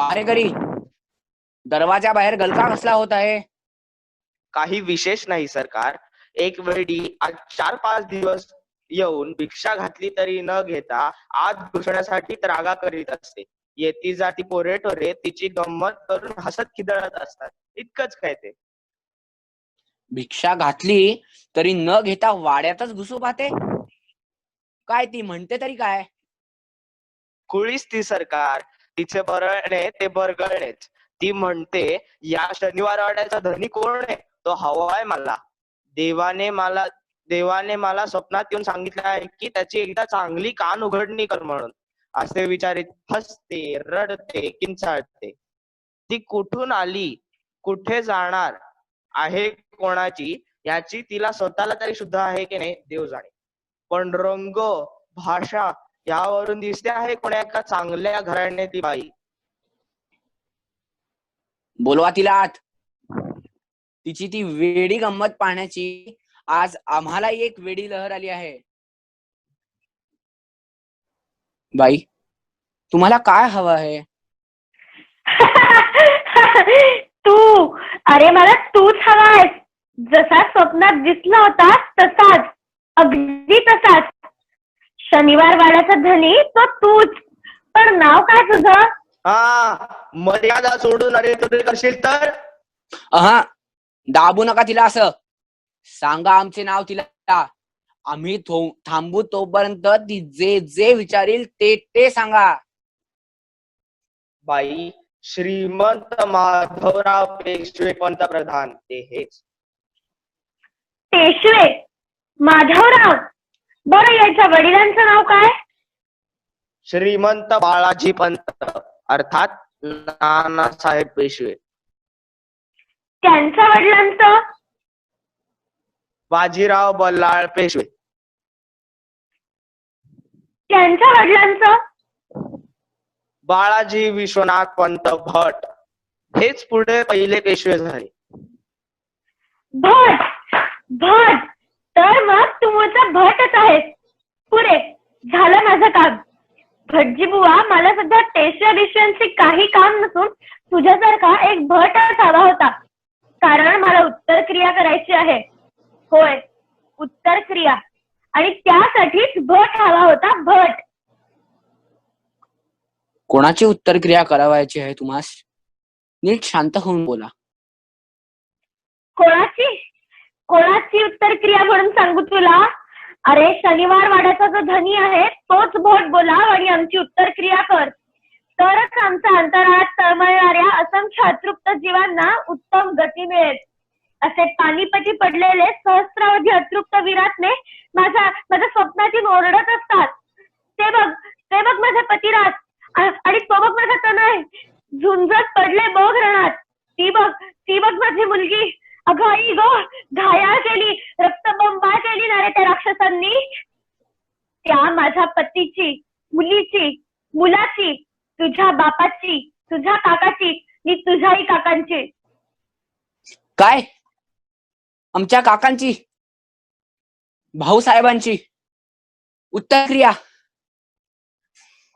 पहारेकरी, दरवाजा बाहेर गलका कसला होत आहे? काही विशेष नाही सरकार. एक वेळी आज 4-5 दिवस येऊन भिक्षा घातली तरी न घेता आत घुसण्यासाठी त्रागा करीत असते. येती जाती पोरे टोरे तिची गंमत करून हसत खिदळत असतात. इतकंच काय ते. भिक्षा घातली तरी न घेता वाड्यातच घुसू पाहते. काय ती म्हणते तरी काय? कुळीच ती सरकार. तिचे बरळणे ते बरगळणेच. ती म्हणते या शनिवार वाड्याचा धनी कोण आहे? तो हवाय मला. देवाने मला स्वप्नात येऊन सांगितलं आहे की त्याची एकदा चांगली कान उघडणी कर म्हणून. असे विचारित हसते, रडते, किंचाळते. ती कुठून आली, कुठे जाणार आहे कोणाची याची तिला स्वतःला तरी सुद्धा आहे की नाही देव जाणे. पण रंग, भाषा यावरून दिसते आहे कोण्या एका चांगल्या घराण्यातली बाई. बोलवा तिला आत. तिची ती वेडी गंमत पाहण्याची आज आम्हाला एक वेडी लहर आली आहे. बाई, तुम्हाला काय हवं आहे? तू, अरे मला तूच हवायस. जसा स्वप्नात दिसला होता तसाच, अगदी तसाच. शनिवार वाड्याचा धनी तो तूच. पण नाव काय तुझं? मर्यादा सोडून अरे तुझे करशील तर? दाबू नका तिला असं. सांगा आमचे नाव तिला. आम्ही थांबू तोपर्यंत ती जे जे विचारील ते सांगा. बाई, श्रीमंत माधवराव पेशवे पंतप्रधान ते हेच. पेशवे माधवराव? बरं, याच्या वडिलांचं नाव काय? श्रीमंत बाळाजी पंत, अर्थात नानासाहेब पेशवे. त्यांच्या वडिलांचं? बाजीराव बल्लाळ पेशवे. त्यांच्या वडिलांचं? बाळाजी विश्वनाथ पंत भट. हेच पुढे पहिले पेशवे झाले. भट भट. तर मग तू मूळचा भटच आहेस. पुरे झालं माझं काम. भटजी बुवा, मला सध्या पेशव्यांशी काही काम नसून तुझ्यासारखा एक भटच हवा होता. कारण मला उत्तर क्रिया करायची आहे. होय, उत्तर क्रिया. आणि त्यासाठीच भट हवा होता. भट. कोणाची उत्तर क्रिया करावायची आहे तुम्हास? नीट शांत होऊन बोला. कोणाची उत्तर क्रिया म्हणून सांगू तुला? अरे, शनिवार वाड्याचा जो धनी आहे तोच भट बोलाव आणि आमची उत्तर क्रिया कर. तरच आमच्या अंतराळात तळमळणाऱ्या असंख्य अतृप्त जीवांना उत्तम गती मिळेल. असे पाणीपती पडलेले सहस्रावधी अतृप्त विराटने माझ्या स्वप्नातून ओरडत असतात. ते बघ माझा पतिराज. आणि तो बघ माझा तनय झुंजत पडले बघ रणात. ती बघ माझी मुलगी. अगं आई गो, घायाळ केली, रक्तबंबाळ केली ना रे त्या राक्षसांनी. त्या माझ्या पतीची, मुलीची, मुलाची, तुझ्या बापाची, तुझ्या काकाची, मी तुझ्याही काकांची. काय? आमच्या काकांची, भाऊसाहेबांची उत्तर क्रिया?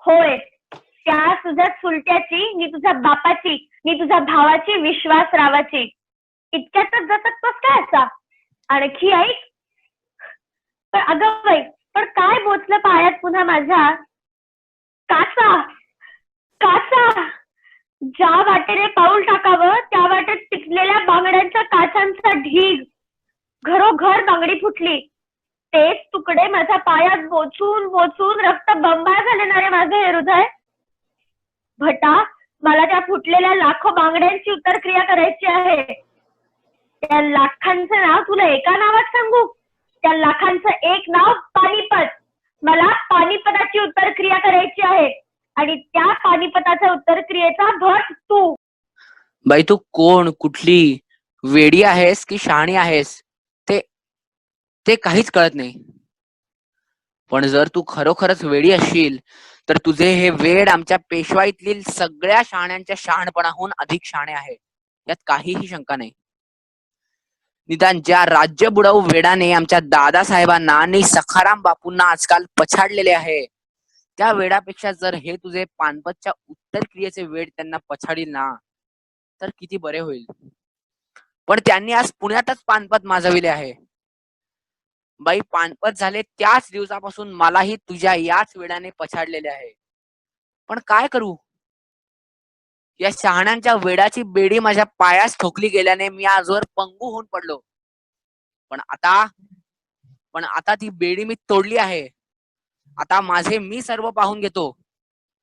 होय, त्या तुझ्या चुलत्याची, मी तुझ्या बापाची, मी तुझ्या भावाची, विश्वासरावाची. इतक्यातच जातोस काय असा? आणखी ऐक. पण अगं बाई, पण काय बोचलं पायात पुन्हा माझ्या? काचा काचा. ज्या वाटेने पाऊल टाकावं त्या वाटेत पिकलेल्या बांगड्यांच्या काचांचा ढीग. घरोघर बांगडी फुटली. तेच तुकडे माझ्या पायात बोचून रक्त बंबाळ झाले ना रे माझे हृदय. भटा, मला त्या फुटलेल्या लाखो बांगड्यांची उत्तर क्रिया करायची आहे. त्या लाखांचं नाव तुला एका नावात सांगू? त्या लाखांचं एक नाव पानिपत. मला पानिपताची उत्तर क्रिया करायची आहे. आणि त्या पानिपताच्या उत्तर क्रियेचा भट तू. बाई, तू कोण, कुठली, वेडी आहेस की शहाणी आहेस ते काहीच कळत नाही. पण जर तू खरोखरच वेडी असशील तर तुझे हे वेड आमच्या पेशवाईतील सगळ्या शहाण्यांच्या शहाणपणाहून अधिक शहाणे आहे, यात काहीही शंका नाही. निदान ज्या राज्य बुडवू वेडाने आमच्या दादासाहेबांना आणि सखाराम बापूंना आजकाल पछाडलेले आहे त्या वेडापेक्षा जर हे तुझे पानपतच्या उत्तर क्रियेचे वेड त्यांना पछाडील ना तर किती बरे होईल. पण त्यांनी आज पुण्यातच पानपत माजविले आहे. बाई, पानपत झाले त्याच दिवसापासून मलाही तुझ्या याच वेडाने पछाडलेले आहे. पण काय करू, या शहाण्यांच्या वेडाची बेडी माझ्या पायास ठोकली गेल्याने मी आजवर पंगू होऊन पडलो. पण आता ती बेडी मी तोडली आहे. आता माझे मी सर्व पाहून घेतो.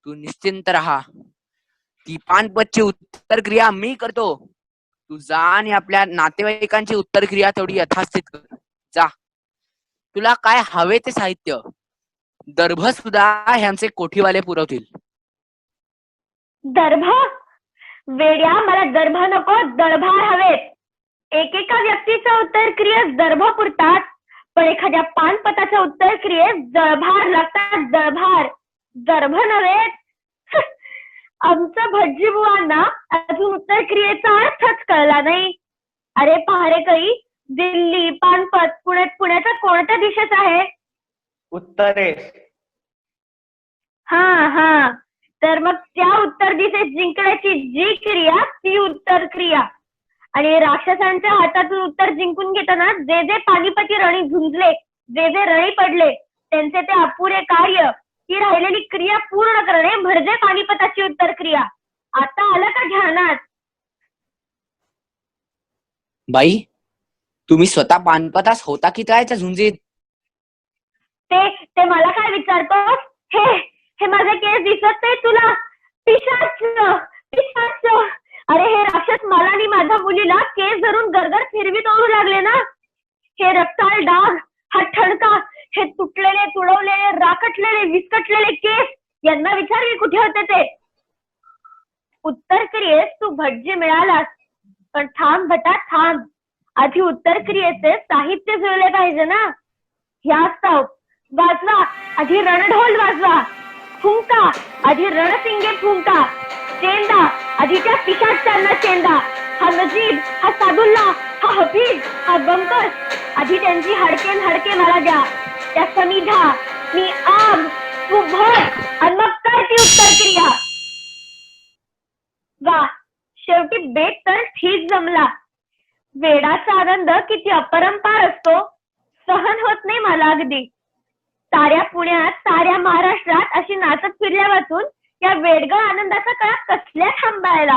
तू निश्चिंत राहा. ती पानपतची उत्तर क्रिया मी करतो. तू जा आणि आपल्या नातेवाईकांची उत्तर क्रिया तेवढी यथास्थित कर. जा. तुला काय हवे ते साहित्य, दर्भ सुद्धा हे आमचे कोठीवाले पुरवतील. दर्भ? वेड्या, मला दर्भ नको, दळभार हवेत. एकेका व्यक्तीच्या उत्तर क्रियेस दर्भ पुरतात, पण एखाद्या पानपताच्या उत्तर क्रियेस दळभार लागतात. दळभार, दर्भ नव्हे. आमच्या भटजी बुवांना अजून उत्तर क्रियेचा अर्थच कळला नाही. अरे पहारेकरी, दिल्ली, पानपत, पुण्याच्या कोणत्या दिशेस आहे? उत्तरेस. हा. तर मग त्या उत्तर दिशेस जिंकण्याची जी क्रिया ती उत्तर क्रिया. आणि राक्षसांच्या हातातून उत्तर जिंकून घेताना जे जे पानिपती रणी झुंजले, जे जे रणी पडले, त्यांचे ते अपुरे कार्य, ही राहिलेली क्रिया पूर्ण करणे म्हणजे पानिपताची उत्तर क्रिया. आता आलं का ध्यानात? बाई, तुम्ही स्वतः पानपतास होता की त्याच्या झुंजीत? ते मला काय विचारतोस? हे माझे केस दिसत नाही तुला? पिशाच. अरे हे राक्षस मला आणि माझ्या मुलीला केस धरून गरगर फिरवीत ओढू लागले ना. हे रक्ताळ डाग, हा ठणका, हे तुटलेले, तुडवलेले, राकटलेले, विस्कटलेले केस, यांना विचार मी कुठे होते ते. उत्तर क्रियेस तू भटजी मिळालास, पण थांब भटा थांब. आधी उत्तर क्रियेचे साहित्य जुळले पाहिजे ना. ह्या स्ताव वाजवा, आधी रणढोल वाजवा. फुंका, आधी रणसिंगे फुंका. चेंदा, आधी त्या पिशाचांना चेंदा. हा नजीब, हा सादुल्ला, हा हफीज, हा बंकर, आधी त्यांची हाडके मला द्या. त्या समिधा, मी आग, तू भर, आणि मग काय ती उत्तर क्रिया. वा, शेवटी बेत तर ठीक जमला. वेडाचा आनंद किती अपरंपार असतो, सहन होत नाही मला अगदी. साऱ्या पुण्यात, साऱ्या महाराष्ट्रात अशी नाचत फिरल्या वाचून या वेडगळ आनंदाचा काळ कसल्या थांबायला.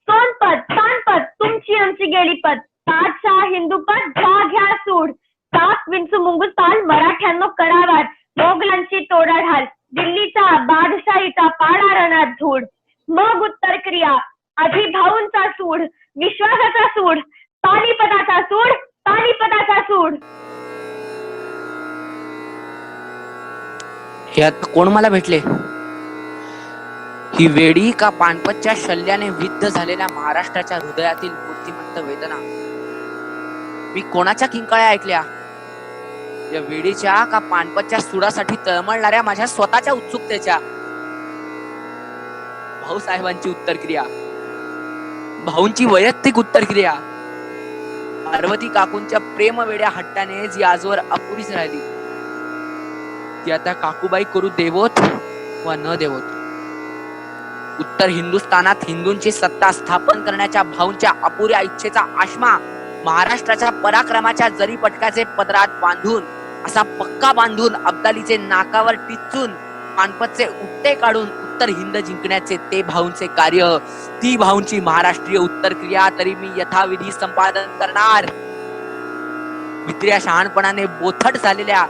सोनपत, पानपत, तुमची आमची गेली पत. ताजशाह हिंदूपत घ्या सूड. ताक विंचू मुंगूस पाल मराठ्यांनो करावार. मोगलांची तोडाढाल, दिल्लीचा बादशाहीचा पाडा रणात धूड. मग उत्तर क्रिया, आधी भाऊंचा सूड, विश्वासाचा सूड, पानिपताचा सूड, पानिपताचा सूड. हे आता कोण मला भेटले? ही वेडी का पानपतच्या शल्याने विद्ध झालेल्या महाराष्ट्राच्या हृदयातील मूर्तिमंत वेदना? मी कोणाच्या किंकाळ्या ऐकल्या? या वेडीच्या का पानपतच्या सुडासाठी तळमळणाऱ्या माझ्या स्वतःच्या उत्सुकतेच्या? भाऊसाहेबांची उत्तर क्रिया, भाऊंची वैयक्तिक उत्तर क्रिया, पार्वती काकूंच्या प्रेम वेड्या हट्टाने जी आजवर अपुरीच राहिली, ती आता काकूबाई करू देवोत वा न देवोत. उत्तर हिंदुस्थानात हिंदूंची सत्ता स्थापन करण्याच्या भाऊंच्या अपुऱ्या इच्छेचा आश्मा महाराष्ट्राच्या पराक्रमाच्या जरी पटकाचे पदरात बांधून, असा पक्का बांधून, अब्दालीचे नाकावर टिचून, पानपतचे उपटे काढून उत्तर हिंद जिंकण्याचे ते भाऊंचे कार्य, ती भाऊंची महाराष्ट्रीय उत्तर क्रिया तरी मी यथाविधी संपादन करणार. मित्र्या शहाणपणाने बोथट झालेल्या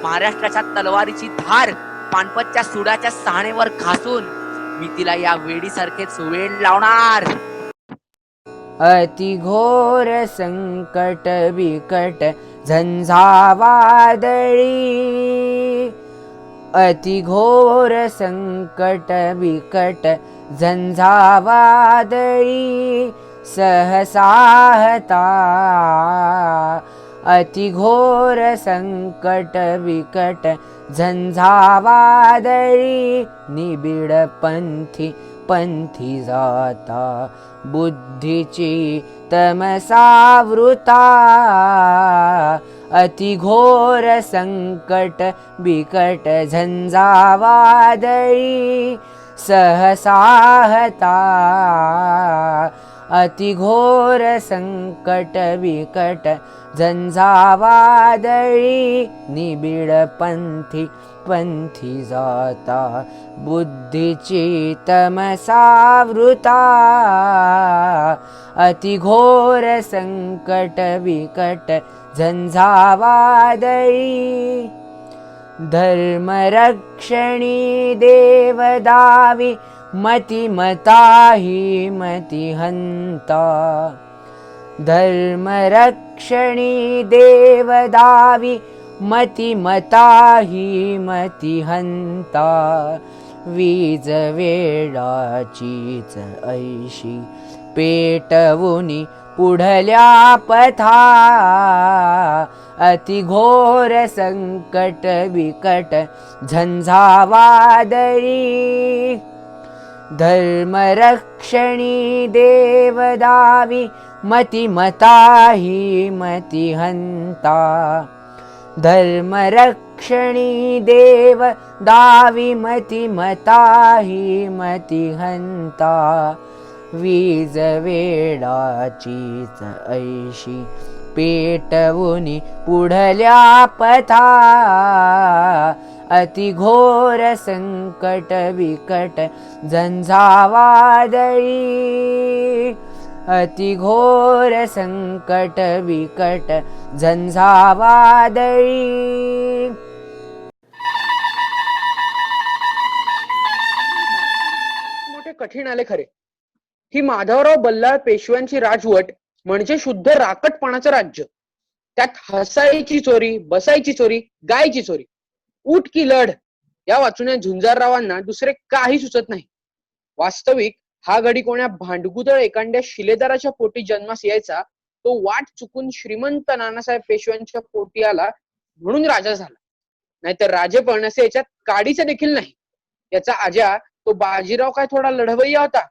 महाराष्ट्राच्या तलवारीची धार पानपतच्या सुडाच्या सहाणेवर घासून मी तिला या वेडीसारखेच वेड लावणार. अति घोर संकट बिकट झंझावादळी. अति घोर संकट बिकट झंझावादळी सहसाहता. अति घोर संकट बिकट झंझावादळी निबिड पंथी जाता. बुद्धीची तमसावृता. अति घोर संकट बिकट झंझावादळी सहसाहता अति घोर संकट बिकट झंझावादळी निबिड पंथी पंथी जाता बुद्धीची तमसावृता अति घोर संकट बिकट झंझावादळी धर्मरक्षणी देवदावी मतिमता हि मतिहंता धर्मरक्षणी देवदावी मतिमता हि मतिहंता वीज वेडाचीच ऐशी पेटवुनी पुढल्या पथा अति घोर संकट बिकट झंझावादळी धर्मरक्षणी देवदावी मतिमता हि मतिहंता धर्मरक्षणी देव दावी मतिमता हि मतिहंता वीज वेडाचीच ऐशी पेटवुनी पुढल्या पथा अति घोर संकट बिकट झंझावादळी अति घोर संकट बिकट झंझावादळी मोठे कठीण आले खरे. ही माधवराव बल्लाळ पेशव्यांची राजवट म्हणजे शुद्ध राकटपणाचं राज्य. त्यात हसायची चोरी, बसायची चोरी, गायची चोरी. उठ की लढ या वाचून झुंजाररावांना दुसरे काही सुचत नाही. वास्तविक हा गडी कोण्या भांडकुदळ एखाद्या शिलेदाराच्या पोटी जन्मास यायचा, तो वाट चुकून श्रीमंत नानासाहेब पेशव्यांच्या पोटी आला म्हणून राजा झाला. नाहीतर राजेपण असे याच्यात काडीचे देखील नाही. याचा आजा तो बाजीराव काय थोडा लढवय्या होता,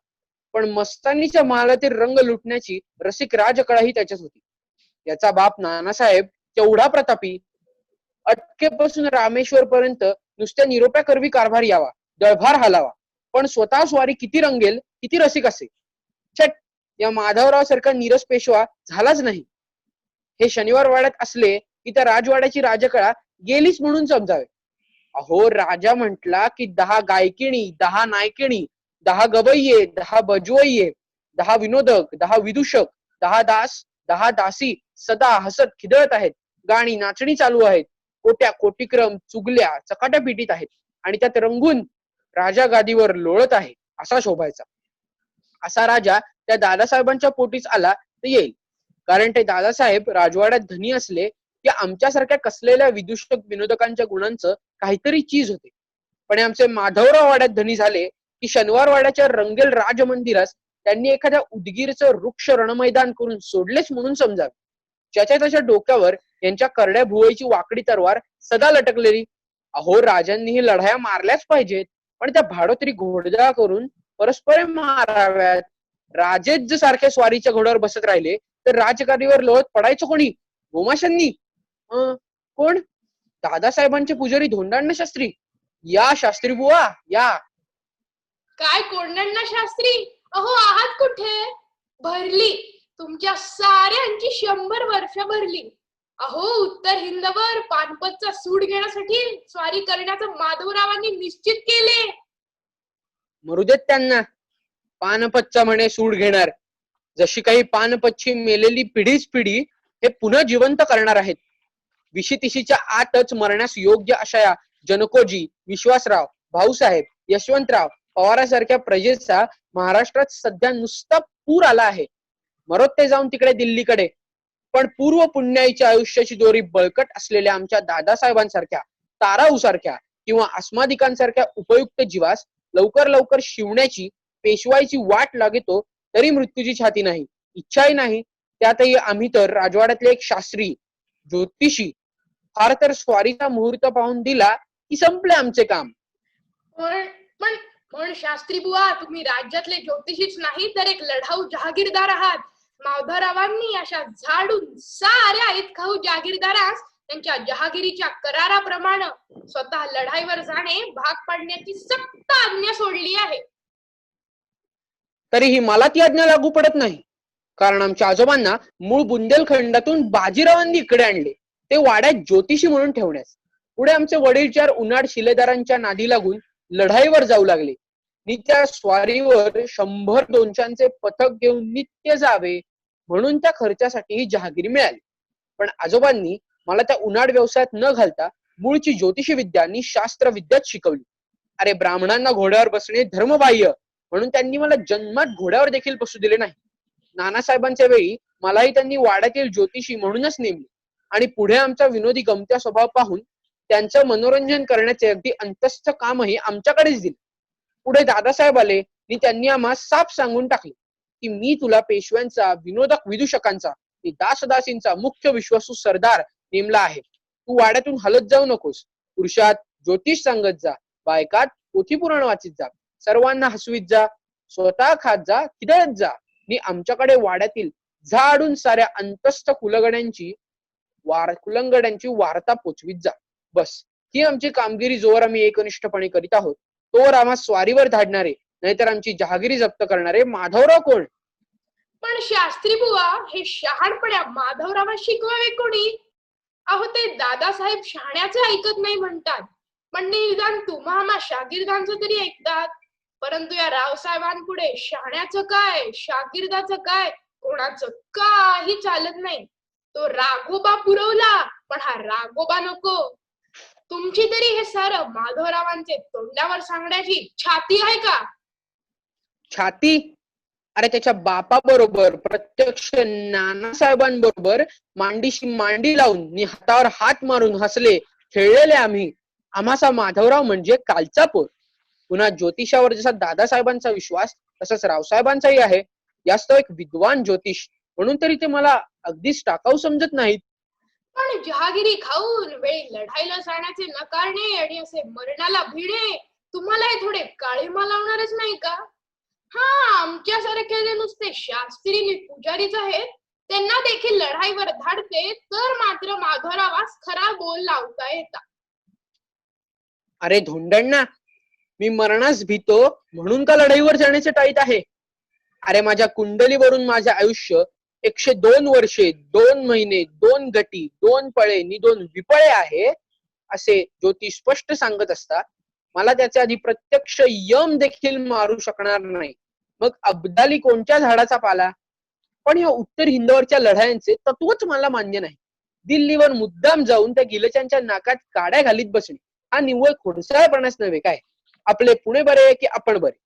पण मस्तानीच्या महालातील रंग लुटण्याची रसिक राजकळाही त्याच्यात होती. याचा बाप नानासाहेब तेवढा प्रतापी, अटकेपासून रामेश्वर पर्यंत नुसत्या निरोप्या करवी कारभार यावा, दळभार हालावा, पण स्वतः स्वारी किती रंगेल, किती रसिक असे. छट, या माधवराव सारखा नीरस पेशवा झालाच नाही. हे शनिवार वाड्यात असले की त्या राजवाड्याची राजकळा गेलीच म्हणून समजावे. अहो, राजा म्हटला की 10 गायकिणी, 10 नायकिणी, 10 गवय्ये, 10 बजवय्ये, 10 विनोदक, 10 विदूषक, 10 दास, 10 दासी सदा हसत खिदळत आहेत. गाणी नाचणी चालू आहेत. कोट्या कोटीक्रम चुगल्या चकाट्या पिटीत आहेत आणि त्यात रंगून राजा गादीवर लोळत आहे असा शोभायचा. असा राजा त्या दादासाहेबांच्या पोटीच आला तर येईल. कारण ते दादासाहेब राजवाड्यात धनी असले की आमच्यासारख्या कसलेल्या विदूषक विनोदकांच्या गुणांचं काहीतरी चीज होते. पण आमचे माधवराव वाड्यात धनी झाले की शनिवार वाड्याच्या रंगेल राजमंदिरास त्यांनी एखाद्या उदगीरचं वृक्ष रणमैदान करून सोडलेच म्हणून समजावे. ज्याच्या त्याच्या डोक्यावर यांच्या करड्या भुवईची वाकडी तरवार सदा लटकलेली. अहो, राजांनीही लढाया मारल्याच पाहिजेत, पण त्या भाडोत्री घोडदळ करून परस्पर माराव्यात. राजेच जर सारख्या स्वारीच्या घोड्यावर बसत राहिले तर राजकारीवर लोळत पडायचं कोणी? गोमाशांनी? कोण? दादासाहेबांचे पुजारी धोंडाण्ण शास्त्री. या शास्त्री बुवा या. काय कोंडाण्णा शास्त्री? अहो, आहात कुठे? भरली तुमच्या साऱ्यांची 100 वर्ष भरली. अहो, उत्तर हिंदवर पानपतचा सूड घेण्यासाठी स्वारी करण्याचं माधवरावांनी निश्चित केले. मरू देत त्यांना. पानपतचा म्हणे सूड घेणार. जशी काही पानपतची मेलेली पिढीच पिढी हे पुन्हा जिवंत करणार आहेत. विशीतिशीच्या आतच मरण्यास योग्य अशा या जनकोजी, विश्वासराव, भाऊसाहेब, यशवंतराव पवारासारख्या प्रजेचा महाराष्ट्रात सध्या नुसता पूर आला आहे. मरोत ते जाऊन तिकडे दिल्लीकडे. पण पूर्व पुण्याईच्या आयुष्याची दोरी बळकट असलेल्या आमच्या दादासाहेबांसारख्या, ताराऊसारख्या किंवा अस्मादिकांसारख्या उपयुक्त जीवास लवकर लवकर शिवण्याची पेशवाईची वाट लागतो तरी मृत्यूची छाती नाही, इच्छाही नाही. त्यातही आम्ही तर राजवाड्यातले एक शास्त्री, ज्योतिषी, फार तर स्वारीचा मुहूर्त पाहून दिला की संपले आमचे काम. पण शास्त्री बुवा, तुम्ही राज्यातले ज्योतिषीच नाही तर एक लढाऊ जहागीरदार आहात. माधवरावांनी अशा झाडून साऱ्या आईत खाऊ जागीरदारास त्यांच्या जहागिरीच्या कराराप्रमाणे स्वतः लढाईवर जाणे भाग पाडण्याची सक्त आज्ञा सोडली आहे. तरीही मला ती आज्ञा लागू पडत नाही, कारण आमच्या आजोबांना मूळ बुंदेलखंडातून बाजीरावांनी इकडे आणले, ते वाड्यात ज्योतिषी म्हणून ठेवण्यास. पुढे आमचे वडील 4 उन्हाळ शिलेदारांच्या नादी लागून लढाईवर जाऊ लागले. नित्या स्वारीवर 100-200 पथक घेऊन नित्य जावे म्हणून त्या खर्चासाठी ही जहागिरी मिळाली. पण आजोबांनी मला त्या उन्हाळ व्यवसायात न घालता मूळची ज्योतिषी विद्या आणि शास्त्र विद्याच शिकवली. अरे, ब्राह्मणांना घोड्यावर बसणे धर्मबाह्य म्हणून त्यांनी मला जन्मात घोड्यावर देखील बसू दिले नाही. नानासाहेबांच्या वेळी मलाही त्यांनी वाड्यातील ज्योतिषी म्हणूनच नेमले आणि पुढे आमचा विनोदी गमत्या स्वभाव पाहून त्यांचं मनोरंजन करण्याचे अगदी अंतस्थ कामही आमच्याकडेच दिले. पुढे दादासाहेब आले आणि त्यांनी आम्हा साफ सांगून टाकले की मी तुला पेशव्यांचा, विनोदक विदूषकांचा, दासदासींचा मुख्य विश्वासू सरदार नेमला आहे. तू वाड्यातून हलत जाऊ नकोस. पुरुषात ज्योतिष सांगत जा, बायकात पोथी पुराण वाचित जा, सर्वांना हसवीत जा, स्वतः खात जा, खिदळत जा आणि आमच्याकडे वाड्यातील झाडून साऱ्या अंतस्थ कुलगड्यांची वार्ता पोचवीत जा. बस, ही आमची कामगिरी जोवर आम्ही एकनिष्ठपणे करीत आहोत तोवर आम्हा स्वारीवर धाडणारे, नाहीतर आमची जहागिरी जप्त करणारे माधवराव कोण? पण शास्त्री बुवा, हे शहाणपण्या माधवरावा शिकवावे कोणी? अहो, ते दादासाहेब शहाण्याचे ऐकत नाही म्हणतात, पण निदान तुम्हा आम्हा शागिर्दांचं तरी ऐकतात. परंतु या रावसाहेबांपुढे शहाण्याचं काय, शागिर्दाचं काय, कोणाचं काही चालत नाही. तो राघोबा पुरवला, पण हा राघोबा नको. तुमची तरी हे सारं माधवरावांचे तोंडावर सांगण्याची छाती आहे का? छाती? अरे, त्याच्या बापाबरोबर, प्रत्यक्ष नानासाहेबांबरोबर मांडीशी मांडी लावून हातावर हात मारून हसले खेळलेले आम्ही. आम्हाचा माधवराव म्हणजे कालचा पोर. पुन्हा ज्योतिषावर जसा दादासाहेबांचा विश्वास तसाच रावसाहेबांचाही आहे. याच तो एक विद्वान ज्योतिष म्हणून तरी ते मला अगदीच टाकाऊ समजत नाहीत. पण जहागिरी खाऊन वेळी लढाईला जाण्याचे नकारणे आणि असे मरणाला भिडे तुम्हाला हे थोडे काळीमा लावणारच नाही का? हा, आमच्यासारखे जे नुसते शास्त्री आणि पुजारीच आहेत त्यांना देखील लढाईवर धाडते तर मात्र माधवरावास खरा बोल लावता येतात. अरे धोंडांना, मी मरणास भीतो म्हणून का लढाईवर जाण्याचे टाळीत आहे? अरे, माझ्या कुंडलीवरून माझे आयुष्य 102 वर्षे, 2 महिने, 2 गटी, 2 पळे आणि 2 विपळे आहे असे ज्योतिष स्पष्ट सांगत असता मला त्याच्या आधी प्रत्यक्ष यम देखील मारू शकणार नाही. मग अब्दाली कोणत्या झाडाचा पाला? पण या उत्तर हिंदवरच्या लढायांचे तत्वच मला मान्य नाही. दिल्लीवर मुद्दाम जाऊन त्या गिलच्यांच्या नाकात काड्या घालीत बसणे हा निव्वळ खोडसाळपणाच नव्हे काय? आपले पुणे बरे की आपण बरे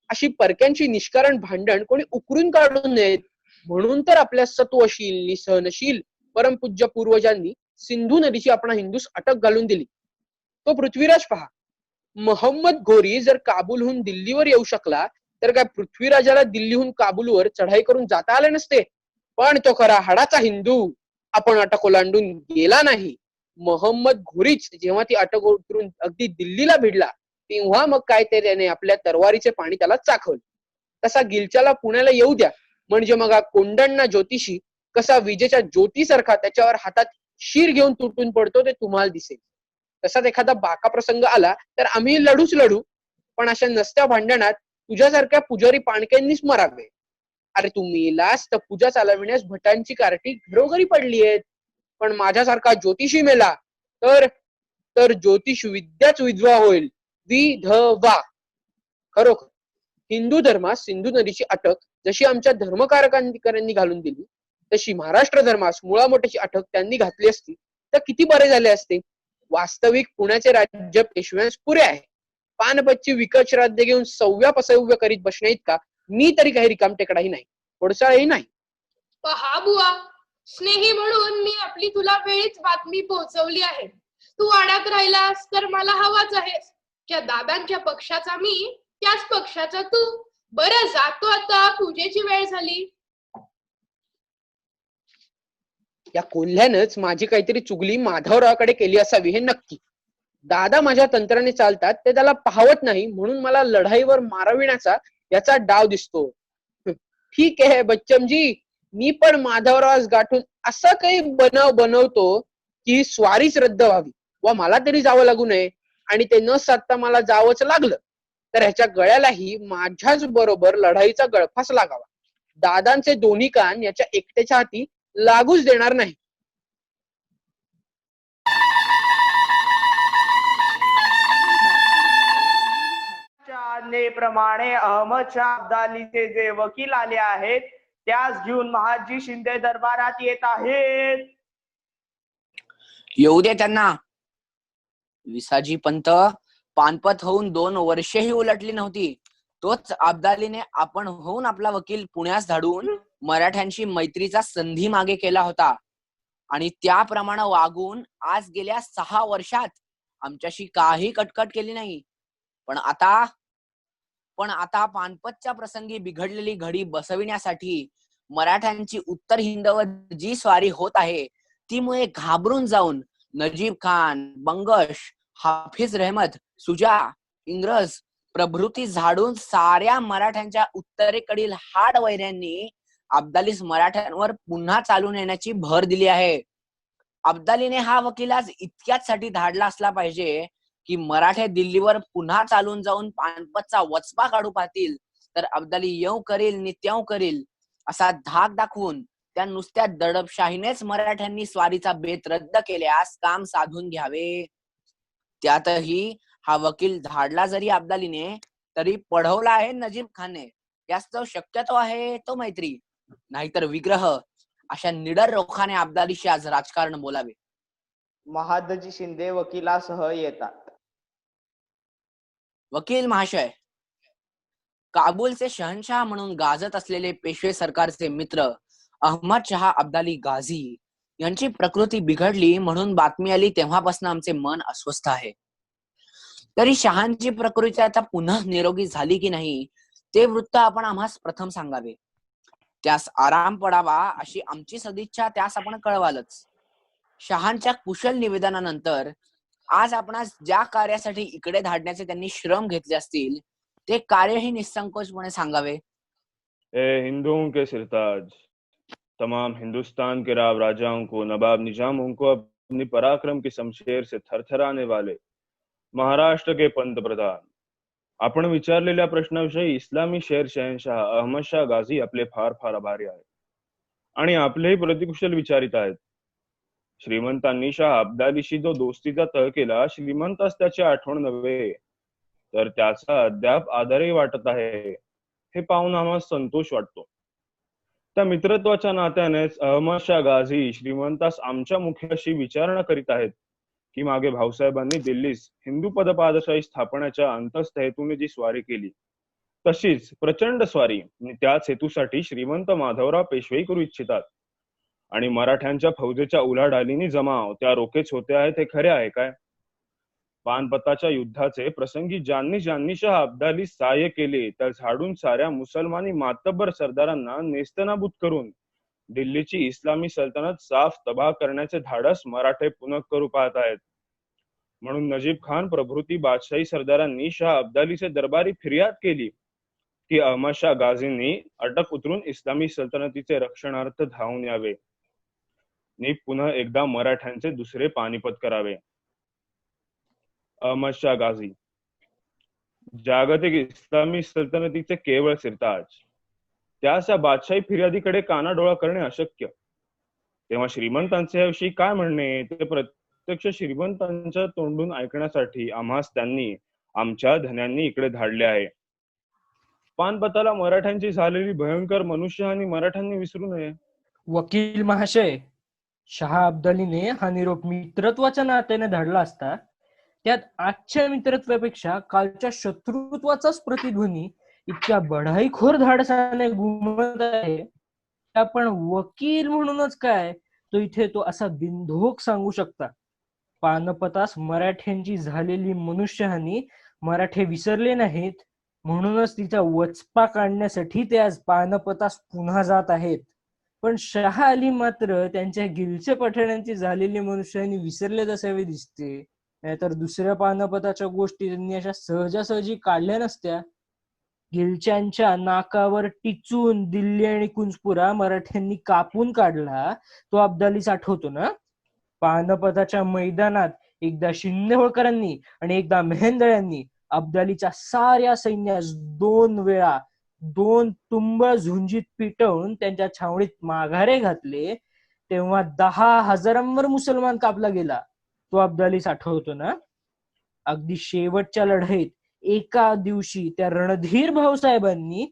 अशी परक्यांची निष्कारण भांडण कोणी उकरून काढू नयेत म्हणून तर आपल्या सत्वशील, निसहनशील परमपूज्य पूर्वजांनी सिंधू नदीची आपणा हिंदूस अटक घालून दिली. तो पृथ्वीराज पहा, मोहम्मद घोरी जर काबूलहून दिल्लीवर येऊ शकला तर काय पृथ्वीराजाला दिल्लीहून काबूलवर चढाई करून जाता आले नसते? पण तो खरा हाडाचा हिंदू आपण अटक ओलांडून गेला नाही. मोहम्मद घोरीच जेव्हा ती अटक उतरून अगदी दिल्लीला भिडला तेव्हा मग काय ते त्याने आपल्या तरवारीचे पाणी त्याला चाखवलं. तसा गिलच्याला पुण्याला येऊ द्या, म्हणजे मग हा कोंडण्णा ज्योतिषी कसा विजेच्या ज्योतीसारखा त्याच्यावर हातात शीर घेऊन तुटून पडतो ते तुम्हाला दिसेल. तसाच एखादा बाका प्रसंग आला तर आम्ही लढूच लढू, पण अशा नसत्या भांडणात तुझ्यासारख्या पुजारी पाणक्यांनीच मरावे. अरे, तू मेलास तर पूजा चालविण्यास भटांची कार्टी घरोघरी पडली आहेत, पण माझ्यासारखा ज्योतिषी मेला तर ज्योतिष विद्याच विधवा होईल. विधवा. खरोखर हिंदू धर्मात सिंधू नदीची अटक जशी आमच्या धर्मकारकांनी घालून दिली तशी महाराष्ट्र धर्मास मुळामोठ्याची अटक त्यांनी घातली असती तर किती बरे झाले असते. वास्तविक पुण्याचे राज्य पेशव्यास पुरे आहे. पानपच्ची विकत श्राद्ध घेऊन सव्या पसव्य करीत बसण्या इतका मी तरी काही रिकाम टेकडाही नाही, पडसाळही नाही. पहा बुवा, स्नेही म्हणून मी आपली तुला वेळीच बातमी पोहोचवली आहे. तू वाड्यात राहिलास तर मला हवाच आहेस. ज्या दादांच्या पक्षाचा मी त्याच पक्षाचा तू. बरं, जातो आता, पूजेची वेळ झाली. या कोल्ह्यानंच माझी काहीतरी चुगली माधवरावाकडे केली असावी हे नक्की. दादा माझ्या तंत्राने चालतात ते त्याला पाहवत नाही म्हणून मला लढाईवर मारविण्याचा याचा डाव दिसतो. ठीक आहे बच्चमजी, मी पण माधवरावास गाठून असं काही बनवतो की स्वारीच रद्द व्हावी व मला तरी जावं लागू नये, आणि ते न साधता मला जावंच लागलं तर ह्याच्या गळ्यालाही माझ्याच बरोबर लढाईचा गळफास लागावा. दादांचे दोन्ही कान याच्या एकट्याच्या हाती लागूच देणार नाही. आज्ञेप्रमाणे अहमदशाह अब्दालीचे जे वकील आले आहेत त्यास घेऊन महादजी शिंदे दरबारात येत आहेत. येऊ दे त्यांना. विसाजी पंत पानपत होऊन 2 वर्षेही उलटली नव्हती, तोच अब्दालीने आपण होऊन आपला वकील पुण्यास धाडून मराठ्यांशी मैत्रीचा संधी मागे केला होता, आणि त्याप्रमाणे वागून आज गेल्या 6 वर्षात आमच्याशी काही कटकट केली नाही. पण आता पानपतच्या प्रसंगी बिघडलेली घडी बसविण्यासाठी मराठ्यांची उत्तर हिंदवर जी स्वारी होत आहे तीमुळे घाबरून जाऊन नजीब खान, बंगश, हाफिज रहमत, सुजा, इंग्रज प्रभृती झाडून साऱ्या मराठ्यांच्या उत्तरेकडील हाड वैऱ्यांनी अब्दालीस मराठ्यांवर पुन्हा चालून येण्याची भर दिली आहे. अब्दालीने हा वकील आज इतक्याच साठी धाडला असला पाहिजे की मराठे दिल्लीवर पुन्हा चालून जाऊन पानपतचा वचपा काढू पाहतील तर अब्दाली येऊ करील नि त्यों करील असा धाक दाखवून त्या नुसत्या दडपशाहीनेच मराठ्यांनी स्वारीचा बेत रद्द केल्यास काम साधून घ्यावे. त्यातही हा वकील धाडला जरी अब्दालीने तरी पढवला आहे नजीब खानने. यास जो शक्यतो आहे तो मैत्री, नाहीतर विग्रह अशा निडर रोखाने अब्दालीशी आज राजकारण बोलावे. महादजी शिंदे वकिलासह येतात. वकील महाशय, काबूलचे शहनशाह म्हणून गाजत असलेले पेशवे सरकारचे मित्र अहमद शहा अब्दाली गाझी यांची प्रकृती बिघडली म्हणून बातमी आली, तेव्हापासून आमचे मन अस्वस्थ आहे. तरी शहांची प्रकृती आता पुन्हा निरोगी झाली की नाही ते वृत्त आपण आम्हास प्रथम सांगावे. त्यास आराम पडावा अशी आमची सदिच्छा त्यास आपण कळवालच. शहांच्या कुशल निवेदनानंतर आज आपणास ज्या कार्यासाठी इकडे धाडण्याचे त्यांनी श्रम घेतले असतील ते कार्यही निसंकोचपणे सांगावे. ए हिंदुओं के सिरताज, तमाम हिंदुस्तान के राव राजाओं को, नवाब निजामों को, अपनी पराक्रम की शमशेर से थरथराने वाले महाराष्ट्र के पंतप्रधान, आपण विचारलेल्या प्रश्नाविषयी इस्लामी शेर शहनशाह अहमद शाह गाझी आपले फार फार आभारी आहेत आणि आपलेही प्रतिकुशल विचारित आहेत. श्रीमंतांनी शाह अब्दालीशी जो दोस्तीचा तह केला, श्रीमंतास त्याची आठवण नव्हे तर त्याचा अद्याप आदरही वाटत आहे हे पाहून आम्हाला संतोष वाटतो. त्या मित्रत्वाच्या नात्यानेच अहमद शाह गाझी श्रीमंतास आमच्या मुख्याशी विचारणा करीत आहेत की मागे भाऊसाहेबांनी दिल्लीस हिंदू पदपादशाही स्थापण्याच्या अंतस्थ हेतूने जी स्वारी केली तशीच प्रचंड स्वारी त्याच हेतूसाठी श्रीमंत माधवराव पेशवेही करू इच्छितात, आणि मराठ्यांच्या फौजेच्या उलाढालीनी जमाव त्या रोखेच होते आहेत हे खरे आहे काय? पानपताच्या युद्धाचे प्रसंगी ज्यांनी शाह अब्दाली सहाय्य केले त्या झाडून साऱ्या मुसलमानी मातब्बर सरदारांना नेस्तनाबूत करून दिल्लीची इस्लामी सल्तनत साफ तबाह करण्याचे धाडस मराठे पुन्हा करू पाहत आहेत. म्हणून नजीब खान प्रभृती बादशाही सरदारांनी शाह अब्दालीचे दरबारी फिर्याद केली की अहमद शाह गाझींनी अटक उतरून इस्लामी सल्तनतीचे रक्षणार्थ धावून यावे नि पुन्हा एकदा मराठ्यांचे दुसरे पानिपत करावे. अहमद शाह गाझी जागतिक इस्लामी सल्तनतीचे केवळ सिरताज, त्यास या बादशाही फिर्यादीकडे कानाडोळा करणे अशक्य. तेव्हा श्रीमंतांचे याविषयी काय म्हणणे ते प्रत्यक्ष श्रीमंतांच्या तोंडून ऐकण्यासाठी आम्हास त्यांनी आमच्या धन्यांनी इकडे धाडले आहे. पानपताला मराठ्यांची झालेली भयंकर मनुष्यहानी मराठ्यांनी विसरू नये. वकील महाशय, शहा अब्दालीने हा निरोप मित्रत्वाच्या नात्याने धाडला असता त्यात आजच्या मित्रत्वापेक्षा कालच्या शत्रुत्वाचाच प्रतिध्वनी इतक्या बढाईखोर धाडसाने घुमत आहे. आपण वकील म्हणूनच काय तो इथे तो असा बिनधोक सांगू शकता. पानपतास मराठ्यांची झालेली मनुष्यहानी मराठे विसरले नाहीत, म्हणूनच तिचा वचपा काढण्यासाठी ते आज पानपतास पुन्हा जात आहेत. पण शहा आली मात्र त्यांच्या गिलचे पठाणांची झालेली मनुष्यहानी विसरले असावे दिसते, नाहीतर दुसऱ्या पानपताच्या गोष्टी त्यांनी अशा सहजासहजी काढल्या नसत्या. गिलच्यांच्या नाकावर टिचून दिल्ली आणि कुंजपुरा मराठ्यांनी कापून काढला तो अब्दालीच आठवतो ना? पानपताच्या मैदानात एकदा शिंदे होळकरांनी आणि एकदा मेहेंदळ यांनी अब्दालीच्या साऱ्या सैन्यास 2 वेळा 2 तुंबळ झुंजीत पिटवून त्यांच्या छावणीत माघारे घातले, तेव्हा 10,000 मुसलमान कापला गेला तो अब्दालीच आठवतो ना? अगदी शेवटच्या लढाईत एका दिवशी त्या रणधीर भाऊसाहेबांनी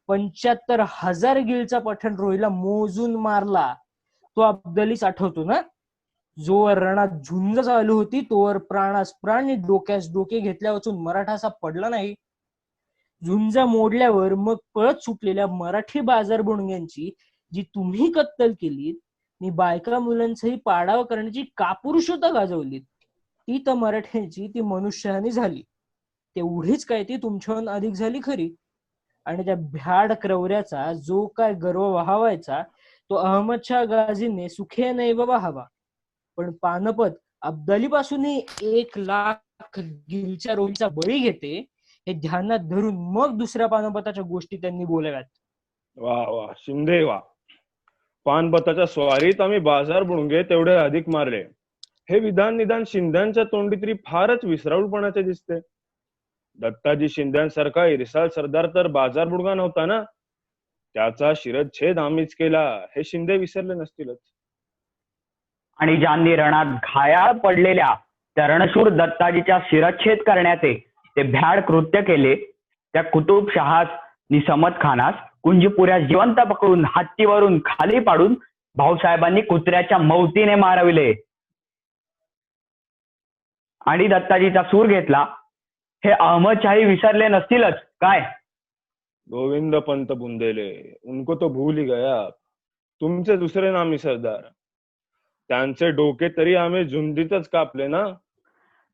75,000 गिलचा पठाण रोहिला मोजून मारला तो अब्दालीच आठवतो ना? जोवर रणात झुंज चालू होती तोवर प्राणास प्राण डोक्यास डोके घेतल्या वाचून मराठा असा पडला नाही. झुंज मोडल्यावर मग पळत सुटलेल्या मराठी बाजार बुणग्यांची जी तुम्ही कत्तल केलीत आणि बायका मुलांचाही पाडाव करण्याची कापुरुषता गाजवलीत, ती तर मराठ्यांची ती मनुष्यहानी झाली. तेवढीच काय ती तुमच्याहून अधिक झाली खरी. आणि त्या भ्याड क्रौऱ्याचा जो काय गर्व वाहावायचा तो अहमदशाह गाझीने सुखे नैव वाहावा. पण पानपत अब्दाली पासूनही 1,00,000 गिलच्या रोहीचा बळी घेते हे ध्यानात धरून मग दुसऱ्या पानपताच्या गोष्टी त्यांनी बोलाव्यात. वा वा शिंदे वा. पानपताच्या स्वारीत आम्ही बाजार बुणगे तेवढे अधिक मारले, हे विधान निदान शिंद्यांच्या तोंडी तरी फारच विसराळूपणाचे दिसते. दत्ताजी शिंद्यांसारखा इरसाल सरदार तर बाजार बुडगा नव्हता ना? त्याचा शिरच्छेद आम्हीच केला हे शिंदे विसरले नसतीलच. आणि ज्यांनी रणात घायाळ पडलेल्या त्या रणशूर दत्ताजीच्या शिरच्छेद करण्याचे ते भ्याड कृत्य केले, त्या कुतुबशहास निसमत खानास कुंजपुऱ्या जिवंत पकडून हत्तीवरून खाली पाडून भाऊसाहेबांनी कुत्र्याच्या मौतीने मारविले आणि दत्ताजीचा सूर घेतला, हे अहमदशाही विसरले नसतीलच काय? गोविंद पंत बुंदेले, उनको तो भूल ही गया. तुमचे दुसरे नामी सरदार, त्यांचे डोके तरी आम्ही झुंजीतच कापले ना?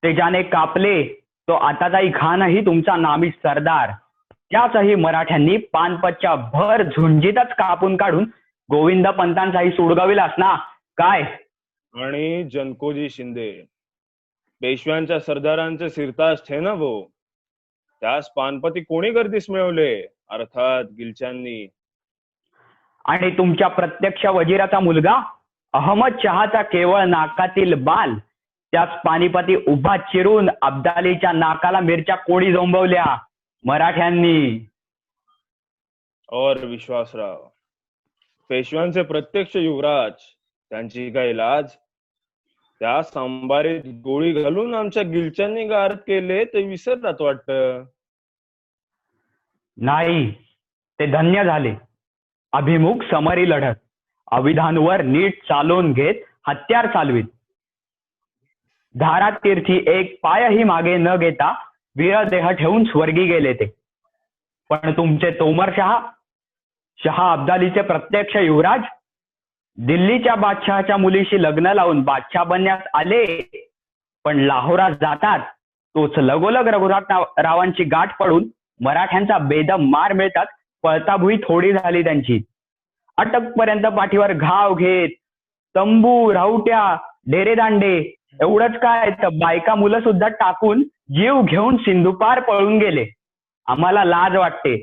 ते ज्याने कापले तो आताताई खानही तुमचा नामी सरदार. त्याचही मराठ्यांनी पानपतच्या भर झुंजीतच कापून काढून गोविंद पंतांचाही सुडगाविलास ना काय? आणि जनकोजी शिंदे, पेशव्यांच्या सरदारांचे सिरताज थे ना वो. त्यास पानपती कोणी गर्दीस मिळवले? अर्थात गिलच्यांनी. आणि तुमच्या प्रत्यक्ष वजीराचा मुलगा अहमद शहाचा केवळ नाकातील बाल, त्यास पानिपती उभा चिरून अब्दालीच्या नाकाला मिरच्या कोणी जोंबवल्या? मराठ्यांनी. और विश्वासराव, पेशव्यांचे प्रत्यक्ष युवराज, त्यांची काय लाज? त्या सांबारीत गोळी घालून आमच्या गिलच्यांनी गारद केले ते विसरलात वाटत. नाही, ते धन्य झाले. अभिमुख समरी लढत, अविधानवर नीट चालवून घेत हत्यार चालवीत, धारात तीर्थी एक पायही मागे न घेता वीरदेह ठेवून स्वर्गी गेले ते. पण तुमचे तोमरशहा, शहा अब्दालीचे प्रत्यक्ष युवराज, दिल्लीच्या बादशहाच्या मुलीशी लग्न लावून बादशाह बनण्यास आले, पण लाहोरात जातात तोच लगोलग रघुनाथ रावांची गाठ पडून मराठ्यांचा बेदम मार मिळतात पळताभुई थोडी झाली त्यांची. अटकपर्यंत पाठीवर घाव घेत तंबू, रावट्या, डेरेदांडे एवढंच काय तर बायका मुलं सुद्धा टाकून जीव घेऊन सिंधुपार पळून गेले. आम्हाला लाज वाटते,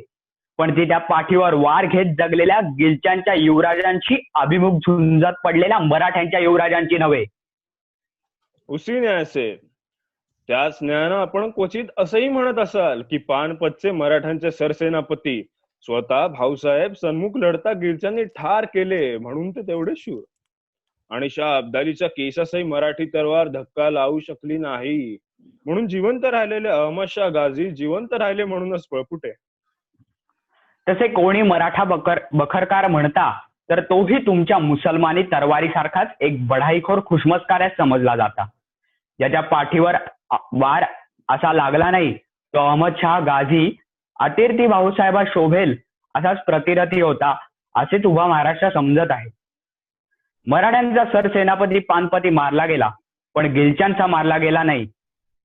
पण ती त्या पाठीवर वार घेत जगलेल्या गिलच्यांच्या युवराजांची, अभिमुख झुंजात पडलेल्या मराठ्यांच्या युवराजांची नव्हे. उसी न्यायसे. त्याच न्यायानं आपण क्वचित असंही म्हणत असाल की पानपतचे मराठ्यांचे सरसेनापती स्वतः भाऊसाहेब सन्मुख लढता गिलच्यांनी ठार केले म्हणून ते तेवढे शूर. आणि शाह अब्दालीच्या केसासही मराठी तलवार धक्का लावू शकली नाही म्हणून जिवंत राहिलेले अहमदशाह गाझी जिवंत राहिले म्हणूनच पळपुटे. तसे कोणी मराठा बखरकार म्हणता तर तोही तुमच्या मुसलमानी तरवारीसारखाच एक बढाईखोर खुशमस्कार्यास समजला जाता. ज्याच्या पाठीवर वार असा लागला नाही तो अहमदशाह गाझी अतिरथी भाऊसाहेबा शोभेल असाच प्रतिरथी होता असेच उभा महाराष्ट्र समजत आहे. मराठ्यांचा सरसेनापती पानपती मारला गेला, पण गिलच्यांचा मारला गेला नाही.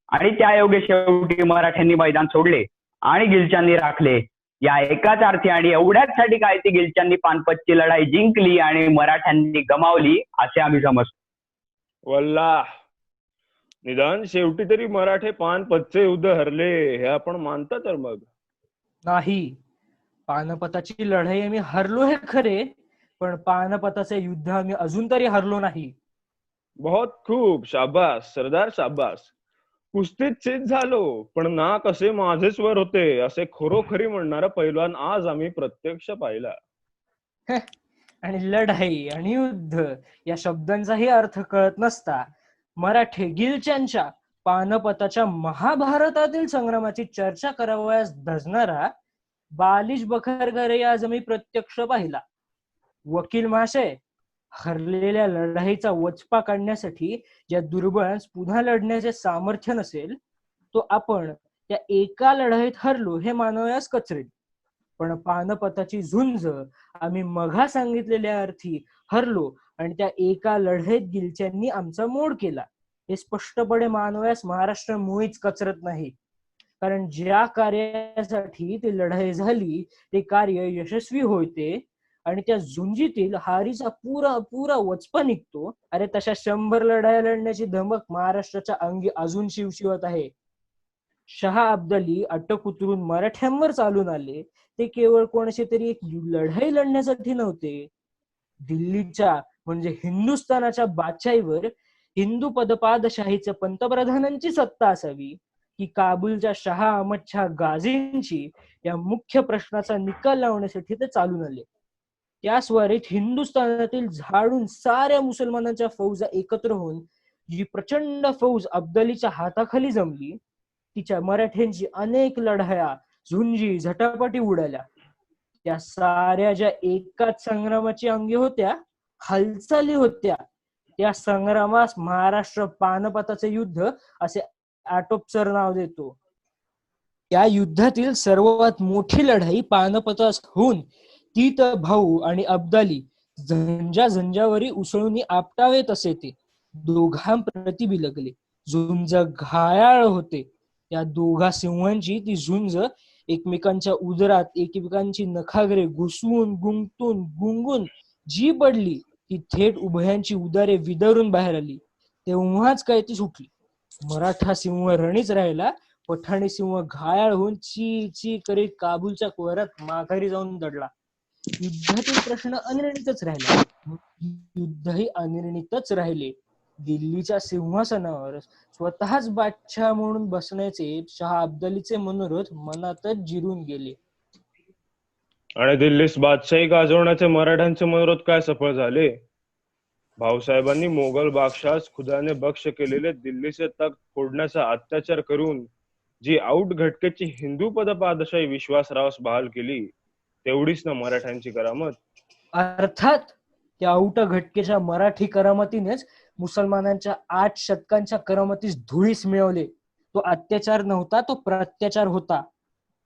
आणि त्यायोगे शेवटी मराठ्यांनी मैदान सोडले आणि गिलच्यांनी राखले. या एकाच अर्थी आणि एवढ्याचसाठी काय ती गिलच्यांनी पानपतची लढाई जिंकली आणि मराठ्यांनी गमावली असे आम्ही समजतो. वल्लाह, निदान शेवटी तरी मराठे पानपतचे युद्ध हरले हे आपण मानता तर मग. नाही, पानपताची लढाई आम्ही हरलो हे खरे, पण पानपताचे युद्ध आम्ही अजून तरी हरलो नाही. बहुत खूप, शाबास सरदार शाबास. कुस्तीत चीज झालो, पण ना कसे माझेच वर होते असे खरोखरी म्हणणारा पैलवान आज आम्ही प्रत्यक्ष पाहिला. आणि लढाई आणि युद्ध या शब्दांचाही अर्थ कळत नसता मराठे गिलच्यांच्या पानपताच्या महाभारतातील संग्रामाची चर्चा करावयास धजणारा बालिश बखरगरे आज आम्ही प्रत्यक्ष पाहिला. वकील महाशय, हरलेल्या लढाईचा वचपा काढण्यासाठी ज्या दुर्बळांस पुन्हा लढण्याचे सामर्थ्य नसेल, तो आपण त्या एका लढाईत हरलो हे मानवयास कचरेल. पण पानपताची झुंज आम्ही मघा सांगितलेल्या अर्थी हरलो आणि त्या एका लढाईत गिलच्यांनी आमचा मोड केला हे स्पष्टपणे मानवयास महाराष्ट्र मुळीच कचरत नाही. कारण ज्या कार्यासाठी ती लढाई झाली ते कार्य यशस्वी होते आणि त्या झुंजीतील हारीचा पुरा पुरा वचपा निघतो. अरे तशा 100 लढाया लढण्याची धमक महाराष्ट्राच्या अंगी अजून शिवशिवत आहे. शहा अब्दाली अटक उतरून मराठ्यांवर चालून आले ते केवळ कोणाशी तरी एक लढाई लढण्यासाठी नव्हते. दिल्लीच्या म्हणजे हिंदुस्थानाच्या बादशाहीवर हिंदू पदपादशाहीच्या पंतप्रधानांची सत्ता असावी की काबूलच्या शहा अहमद शाह गाझींची या मुख्य प्रश्नाचा निकाल लावण्यासाठी ते चालून आले. त्या स्वारीत हिंदुस्थानातील झाडून साऱ्या मुसलमानांच्या फौजा एकत्र होऊन जी प्रचंड फौज अब्दालीच्या हाताखाली जमली तिच्या मराठ्यांची अनेक लढाया झुंजी झटापटी उडाल्या. त्या साऱ्या ज्या एकाच संग्रामाची अंगी होत्या, हालचाली होत्या, त्या संग्रामास महाराष्ट्र पानपताचे युद्ध असे आटोपसर नाव देतो. या युद्धातील सर्वात मोठी लढाई पानपतास होऊन तीत भाऊ आणि अब्दाली झंजावरी उसळून आपटावेत असे ते दोघांप्रती बिलगले. झुंज घायाळ होते. या दोघा सिंहांची ती झुंज एकमेकांच्या उदरात एकमेकांची नखाग्रे घुसवून गुंगतून गुंगून जी पडली ती थेट उभयांची उदारे विदरून बाहेर आली. तेव्हाच काय ती सुटली. मराठा सिंह रणीच राहिला. पठाणी सिंह घायाळ होऊन ची ची करीत काबूलच्या कोऱ्यात माघारी जाऊन दडला. युद्धातील प्रश्न अनिर्णितच राहिला. युद्धही अनिर्णितच राहिले. दिल्लीच्या सिंहासनावर स्वतःच बादशाह म्हणून बसण्याचे शहा अब्दालीचे मनोरथ मनातच जिरून गेले. आणि दिल्लीस बादशाही गाजवण्याचे मराठ्यांचे मनोरथ काय सफळ झाले? भाऊसाहेबांनी मोगल बादशास खुदाने बक्ष केलेले दिल्लीचे तख्त फोडण्याचा अत्याचार करून जी आऊट घटकेची हिंदू पदपादशाही विश्वासरावास बहाल केली तेवढीच ना मराठ्यांची करामत. अर्थात त्या औट घटकेच्या मराठी करामतीनेच मुसलमानांच्या 8 शतकांच्या करामतीस धुळीस मिळवले. तो अत्याचार नव्हता, तो प्रत्याचार होता.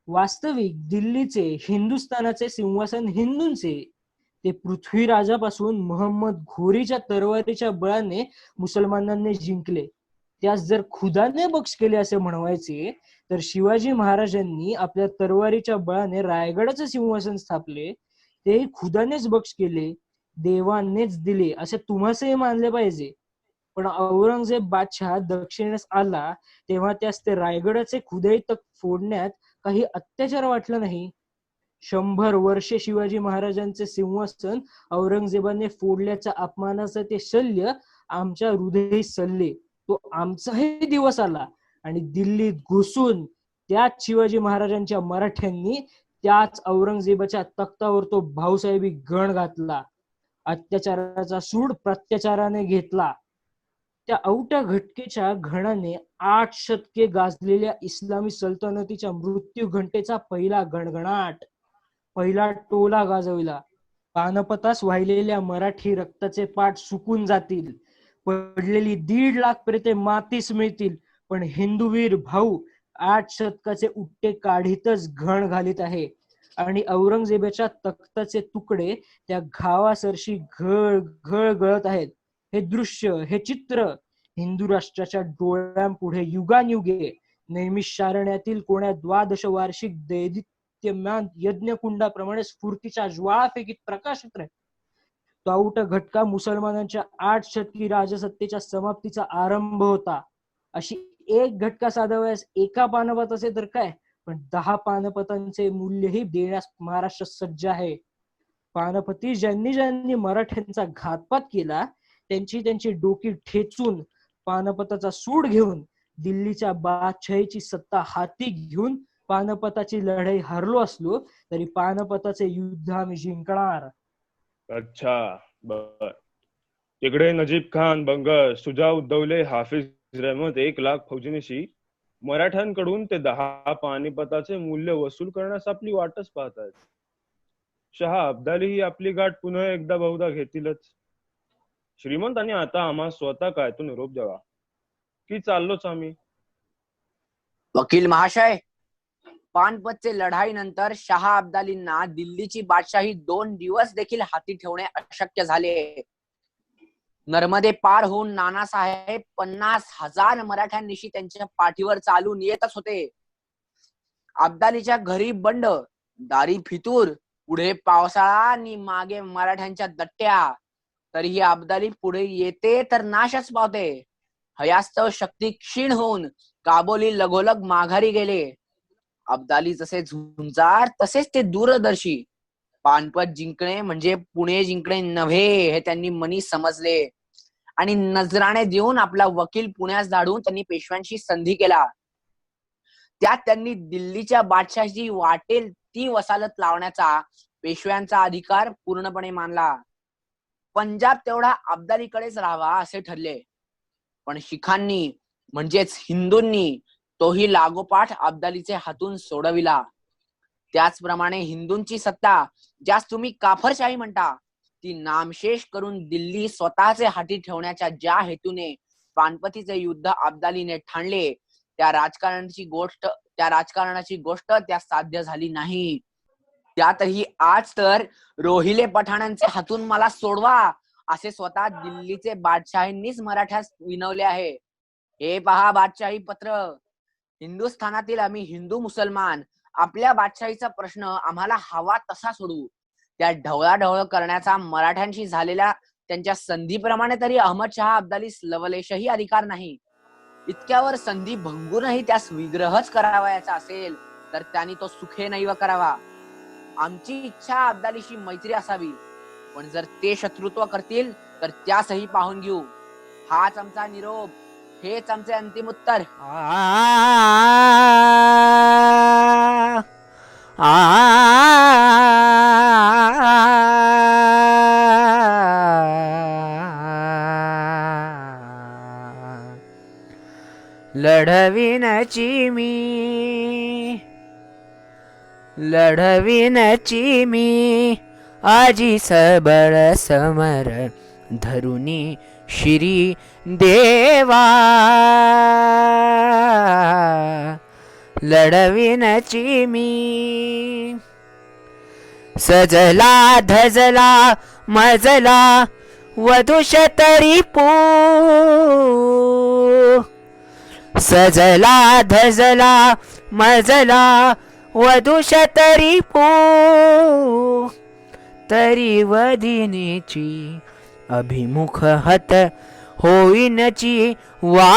वास्तविक दिल्लीचे हिंदुस्थानाचे सिंहासन हिंदूंचे. ते पृथ्वीराजापासून मोहम्मद घोरीच्या तरवारीच्या बळाने मुसलमानांनी जिंकले. त्यास जर खुदाने बक्ष केले असे म्हणवायचे तर शिवाजी महाराजांनी आपल्या तरवारीच्या बळाने रायगडाचे सिंहासन स्थापले. ते खुदानेच बक्ष केले, देवानेच दिले असे तुम्हासही मानले पाहिजे. पण औरंगजेब बादशाह दक्षिणेस आला तेव्हा त्यास ते रायगडाचे खुदाई तख्त फोडण्यात काही अत्याचार वाटला नाही. 100 वर्षे शिवाजी महाराजांचे सिंहासन औरंगजेबाने फोडल्याच्या अपमानाचे ते शल्य आमच्या हृदयी सल्ले. तो आमचाही दिवस आला आणि दिल्लीत घुसून त्याच शिवाजी महाराजांच्या मराठ्यांनी त्याच औरंगजेबाच्या तख्तावर तो भाऊसाहेबी गण घातला. अत्याचाराचा सूड प्रत्याचाराने घेतला. त्या औट्या घटकेच्या घणाने 8 शतके गाजलेल्या इस्लामी सल्तनतीच्या मृत्यू घंटेचा पहिला गणगणाट, पहिला टोला गाजविला. पानपतास वाहिलेल्या मराठी रक्ताचे पाठ सुकून जातील. पडलेली 1.5 लाख प्रेते मातीस मिळतील. पण हिंदूवीर भाऊ 8 शतकाचे उट्टे काढीतच घण घालीत आहे आणि औरंगजेबाच्या तख्ताचे तुकडे त्या घावासरशी घळ घळ गळत आहेत. हे दृश्य, हे चित्र हिंदू राष्ट्राच्या डोळ्यांपुढे युगानयुगे नैमिषारण्यातील कोण्या 12 वार्षिक दैदिप्यमान यज्ञकुंडाप्रमाणे स्फूर्तीच्या ज्वाळा फेकीत प्रकाशित राहील. तो औट घटका मुसलमानांच्या 8 शतकी राजसत्तेच्या समाप्तीचा आरंभ होता. अशी एक घटका साधावयास एका पानपताचे तर काय पण 10 पानपतांचे मूल्यही देण्यास महाराष्ट्र सज्ज आहे. पानपती ज्यांनी ज्यांनी मराठ्यांचा घातपात केला त्यांची त्यांची डोकी ठेचून पानपताचा सूड घेऊन दिल्लीच्या बादशाहीची सत्ता हाती घेऊन पानपताची लढाई हरलो असलो तरी पानपताचे युद्ध आम्ही जिंकणार. अच्छा, बर. तिकडे नजीब खान, बंग, सुजा उद्दवले, हाफिज रहमत 1,00,000 फौजनीशी मराठ्यांकडून ते 10 पानिपताचे मूल्य वसूल करण्यास आपली वाटच पाहतायत. शहा अब्दाली ही आपली गाठ पुन्हा एकदा बहुधा घेतीलच. श्रीमंतांनी आता आम्हा स्वतः काय तो निरोप द्यावा की चाललोच आम्ही. वकील महाशय, पानपतचे लढाईनंतर शहा अब्दालींना दिल्लीची बादशाही 2 दिवस देखील हाती ठेवणे अशक्य झाले. नर्मदे पार होऊन नानासाहेब 50,000 मराठ्यांनिशी त्यांच्या पाठीवर चालून येतच होते. अब्दालीच्या घरी बंड, दारी फितूर, पुढे पावसाळा आणि मागे मराठ्यांच्या दट्ट्या. तरीही अब्दाली पुढे येते तर नाशच पावते. हयास्तव शक्ती क्षीण होऊन काबोली लगोलग माघारी गेले. अब्दाली जसे झुंजार तसेच ते दूरदर्शी. पानपत जिंकणे म्हणजे पुणे जिंकणे नव्हे हे त्यांनी मनी समजले आणि नजराणे देऊन आपला वकील पुण्यास धाडून त्यांनी पेशव्यांशी संधी केला. त्यात त्यांनी दिल्लीच्या बादशाहीची वाटेल ती वसालत लावण्याचा पेशव्यांचा अधिकार पूर्णपणे मानला. पंजाब तेवढा अब्दालीकडेच राहावा असे ठरले. पण शिखांनी म्हणजेच हिंदूंनी तोही लागोपाठ अब्दालीचे हातून सोडविला. त्याचप्रमाणे हिंदूंची सत्ता, ज्यास तुम्ही काफरशाही म्हणता, ती नामशेष करून दिल्ली स्वतःचे हाती ठेवण्याच्या ज्या हेतूने पानपतीचे युद्ध अब्दालीने ठाणले त्या राजकारणाची गोष्ट त्या साध्य झाली नाही. त्यातही आज तर रोहिले पठाणांचे हातून मला सोडवा असे स्वतः दिल्लीचे बादशाहींनीच मराठ्यास विनवले आहे. हे पहा बादशाही पत्र. हिंदुस्थानातील आम्ही हिंदू मुसलमान आपल्या बादशाहीचा प्रश्न आम्हाला हवा तसा सोडू. त्या ढवळाढवळ करण्याचा मराठ्यांशी झालेल्या त्यांच्या संधीप्रमाणे तरी अहमद शहा अब्दालीस लवलेशही अधिकार नाही. इतक्यावर संधी भंगूनही त्यास विग्रहच करावायचा असेल तर त्यांनी तो सुखे नैव करावा. आमची इच्छा अब्दालीशी मैत्री असावी, पण जर ते शत्रुत्व करतील तर त्यासही पाहून घेऊ. हाच आमचा निरोप, हेच आमचे अंतिम उत्तर. लढविनची मी आजी सबळ समर धरुनी श्री देवा. लढविनची मी सजला धजला मजला वधुष तरी पू. सजला धजला मजला वधुष तरी पू. तरी वदिनीची अभिमुख हत होईनची वा.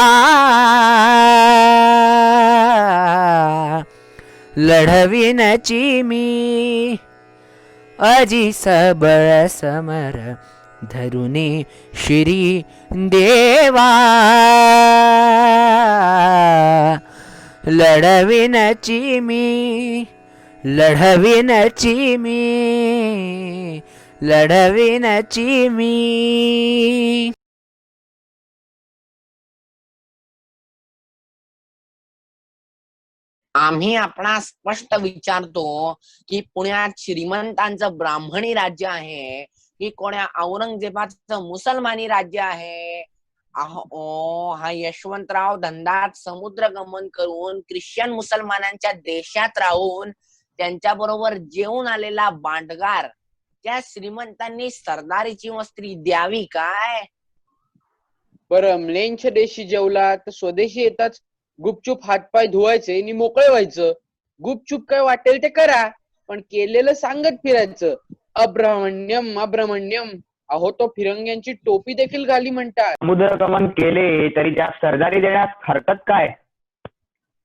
लढविनची मी अजी सबळ समर धरुनी श्री देवा. लढविनची मी लढविनची मी लढविनची मी. आम्ही आपणास स्पष्ट विचारतो की पुण्यात श्रीमंतांचं ब्राह्मणी राज्य आहे की कोण्या औरंगजेबाचं मुसलमानी राज्य आहे. अहो, हा यशवंतराव धंदात समुद्र गमन करून ख्रिश्चन मुसलमानांच्या देशात राहून त्यांच्या बरोबर जेवून आलेला बांडगार त्या श्रीमंतांनी सरदारीची वस्त्री द्यावी काय? बरं, म्लेंच्या देशी जेवला तर स्वदेशी येताच गुपचूप हातपाय धुवायचे आणि मोकळे व्हायचं. गुपचूप काय वाटेल ते करा, पण केलेलं सांगत फिरायचं. अब्राह्मण्यम अब्राह्मण्यम. अहो, तो फिरंग्यांची टोपी देखील घाली म्हणतात. समुद्रगमन केले तरी त्या सरदारी देण्यास हरकत काय?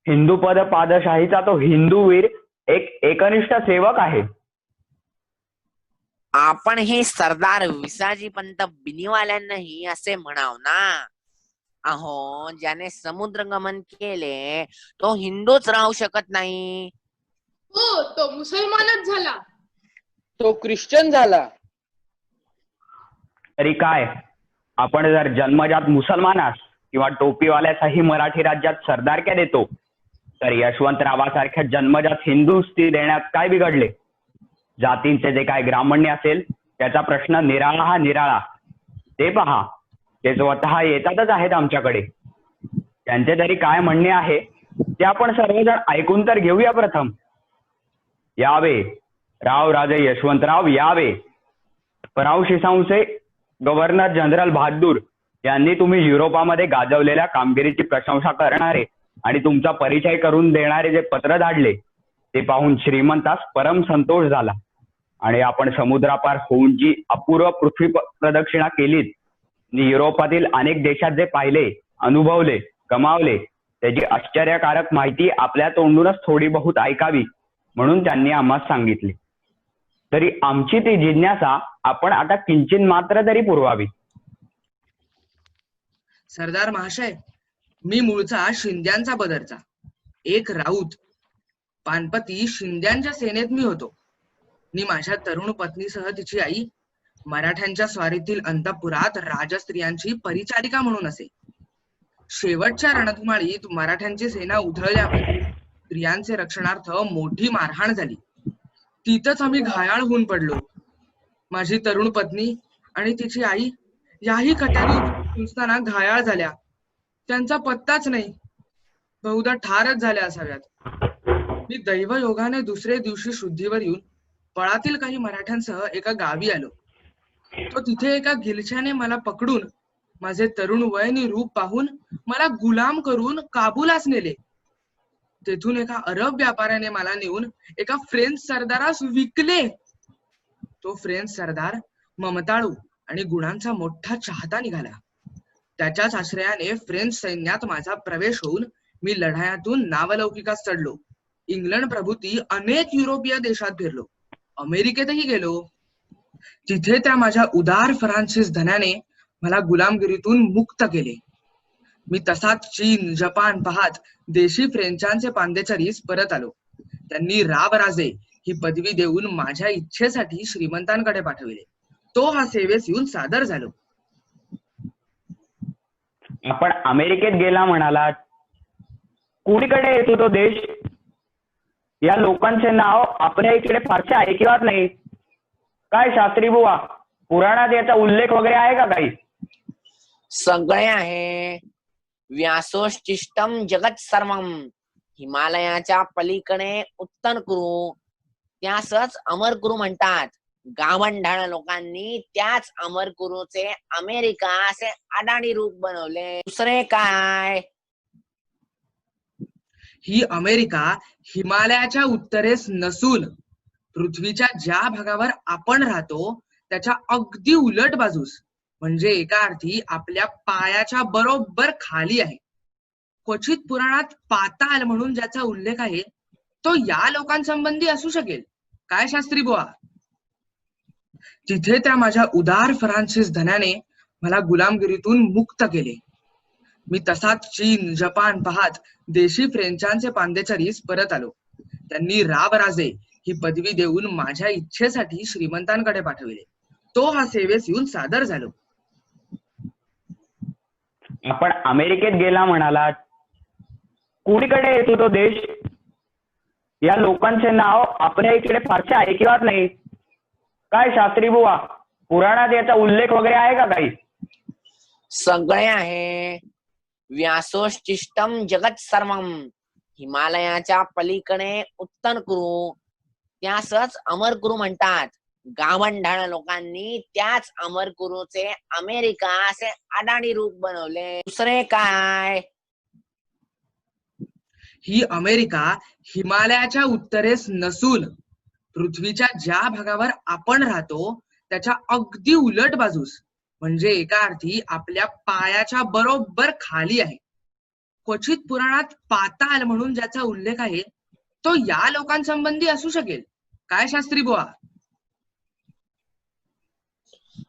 हिंदूपद पादशाहीचा तो हिंदूवीर एक एकनिष्ठ सेवक आहे. आपण हे सरदार विसाजी पंत बिनीवाल्यांनाही असे म्हणाव ना. अहो, ज्याने समुद्रगमन केले तो हिंदूच राहू शकत नाही. हो, तो मुसलमानच झाला. तो ख्रिश्चन झाला. तरी काय, आपण जर जन्मजात मुसलमानास किंवा टोपीवाल्याचाही मराठी राज्यात सरदारक्या देतो, तर यशवंतरावासारख्या जन्मजात हिंदुस्ती देण्यात काय बिघडले? जातींचे जे काय ग्रामण्य असेल त्याचा प्रश्न निराळा हा निराळा. ते पहा, ते स्वतः येतातच आहेत आमच्याकडे. त्यांचे तरी काय म्हणणे आहे ते आपण सर्वजण ऐकून तर घेऊया प्रथम. यावे राव राजे यशवंतराव यावे. पराव शिसाऊंचे गव्हर्नर जनरल बहादूर यांनी तुम्ही युरोपामध्ये गाजवलेल्या कामगिरीची प्रशंसा करणारे आणि तुमचा परिचय करून देणारे जे पत्र धाडले ते पाहून श्रीमंतास परम संतोष झाला. आणि आपण समुद्रापार होऊन जी अपूर्व पृथ्वी प्रदक्षिणा केलीत आणि युरोपातील अनेक देशात जे पाहिले, अनुभवले, कमावले त्याची आश्चर्यकारक माहिती आपल्या तोंडूनच थोडी बहुत ऐकावी म्हणून त्यांनी आम्हाला सांगितले. तरी आमची ती जिज्ञासा आपण आता किंचित मात्र तरी पुरवावी. सरदार महाशय, मी मूळचा शिंद्यांचा बदरचा एक राऊत. पानपती शिंद्यांच्या सेनेत मी होतो. मी माझ्या तरुण पत्नीसह तिची आई मराठ्यांच्या स्वारीतील अंतपुरात राजस्त्रियांची परिचारिका म्हणून असे. शेवटच्या रणधुमाळीत मराठ्यांची सेना उधळल्यावर स्त्रियांचे रक्षणार्थ मोठी मारहाण झाली. तिथंच आम्ही घायाळ होऊन पडलो. माझी तरुण पत्नी आणि तिची आई याही कट्यारी असताना घायाळ झाल्या. त्यांचा पत्ताच नाही. बहुधा ठारच झाल्या असाव्यात. मी दैवयोगाने दुसरे दिवशी शुद्धीवर येऊन पळातील काही मराठ्यांसह एका गावी आलो. तो तिथे एका गिलछाने मला पकडून माझे तरुण वय आणि रूप पाहून मला गुलाम करून काबूलास नेले. तेथून एका अरब व्यापाऱ्याने मला नेऊन एका फ्रेंच सरदारास विकले. तो फ्रेंच सरदार ममताळू आणि गुणांचा मोठा चाहता निघाला. त्याच्याच आश्रयाने फ्रेंच सैन्यात माझा प्रवेश होऊन मी लढायातून नावलौकिकास चढलो. इंग्लंड प्रभृती अनेक युरोपीय देशात फिरलो. अमेरिकेतही गेलो. तिथे त्या माझ्या उदार फ्रान्सिस धन्याने मला गुलामगिरीतून मुक्त केले. मी तसाच चीन, जपान पाहत देशी फ्रेंचांचे पांदेचारीस परत आलो. त्यांनी रावराजे ही पदवी देऊन माझ्या इच्छेसाठी श्रीमंतांकडे पाठविले. तो हा सेवेस येऊन सादर झालो. आपण अमेरिकेत गेला म्हणालात. कुणीकडे येतो तो देश? या लोकांचे नाव आपल्या इकडे फारसे ऐकिवात नाही. काय शास्त्री बुवा, पुराणात याचा उल्लेख वगैरे आहे का काही? सगळे आहे. व्यासोश्चिष्टम जगत सर्वम. हिमालयाच्या पलीकडे उत्तर कुरु त्यासच अमर कुरु म्हणतात. गावंढाळ लोकांनी त्याच अमर कुरुचे अमेरिका असे अडाणी रूप बनवले. दुसरे काय? ही अमेरिका हिमालयाच्या उत्तरेस नसून पृथ्वीच्या ज्या भागावर आपण राहतो त्याच्या अगदी उलट बाजूस, म्हणजे एका अर्थी आपल्या पायाच्या बरोबर खाली आहे. क्वचित पुराणात पाताल म्हणून ज्याचा उल्लेख आहे तो या लोकांसंबंधी असू शकेल. काय शास्त्री बुवा? तिथे त्या माझ्या उदार फ्रान्सिस धन्याने मला गुलामगिरीतून मुक्त केले. मी तसाच चीन, जपान पाहत देशी फ्रेंचांचे पांदेचारीस परत आलो. त्यांनी रावराजे ही पदवी देऊन माझ्या इच्छेसाठी श्रीमंतांकडे पाठविले. तो हा सेवेस येऊन सादर झालो. आपण अमेरिकेत गेला म्हणालात. कुणीकडे येतो तो देश? या लोकांचे नाव आपल्या इकडे फारसे ऐकिवात नाही. काय शास्त्री बुवा, पुराणात याचा उल्लेख वगैरे आहे का काही? सगळे आहे. व्यासोश्चिष्टम जगत सर्वम. हिमालयाच्या पलीकडे उत्तर कुरु त्यासच अमर कुरु म्हणतात. गावंढाळ लोकांनी त्याच अमर कुरुचे अमेरिका असे अडाणी रूप बनवले. दुसरे काय? ही अमेरिका हिमालयाच्या उत्तरेस नसून पृथ्वीच्या ज्या भागावर आपण राहतो त्याच्या अगदी उलट बाजूस, म्हणजे एका अर्थी आपल्या पायाच्या बरोबर खाली आहे. क्वचित पुराणात पाताल म्हणून ज्याचा उल्लेख आहे तो या लोकांसंबंधी असू शकेल. काय शास्त्री बुवा?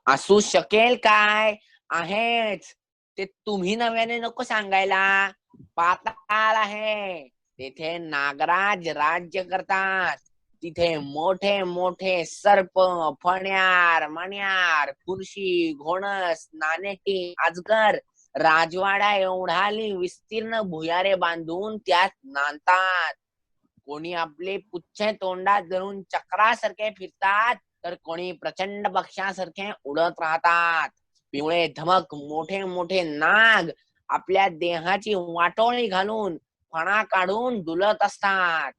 असू शकेल काय? आहेच. ते तुम्ही नव्याने नको सांगायला. पाताळ आहे. तिथे नागराज राज्य करतात. तिथे मोठे मोठे सर्प, फण्यार, मण्यार, फुरशी, घोणस, नानेटी, अजगर राजवाडा एवढाली विस्तीर्ण भुयारे बांधून त्यात नांदतात. कोणी आपले पुच्छ तोंडात धरून चक्रासारखे फिरतात, तर कोणी प्रचंड पक्षासारखे उडत राहतात. पिवळे धमक मोठे मोठे नाग आपल्या देहाची वाटोळी घालून फणा काढून डुलत असतात.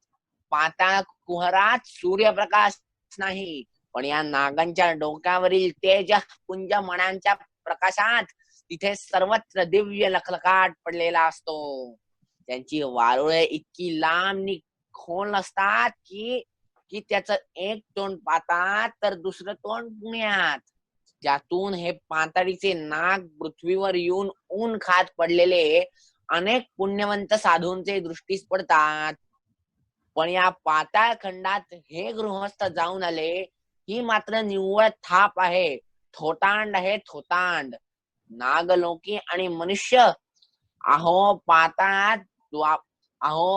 पाताळ कुहरात सूर्यप्रकाश नाही, पण या नागांच्या डोक्यावरील तेज पुंज मण्यांच्या प्रकाशात तिथे सर्वत्र दिव्य लखलखाट पडलेला असतो. त्यांची वारुळे इतकी लांब नि खोल असतात की त्याचं एक तोंड पाताळात तर दुसरं तोंड पुण्यात. ज्यातून हे पाताळीचे नाग पृथ्वीवर येऊन ऊन खात पडलेले अनेक पुण्यवंत साधूंचे दृष्टीस पडतात. पण या पाताळ खंडात हे गृहस्थ जाऊन आले ही मात्र निव्वळ थाप आहे. थोतांड आहे, थोतांड. नागलोकी आणि मनुष्य अहो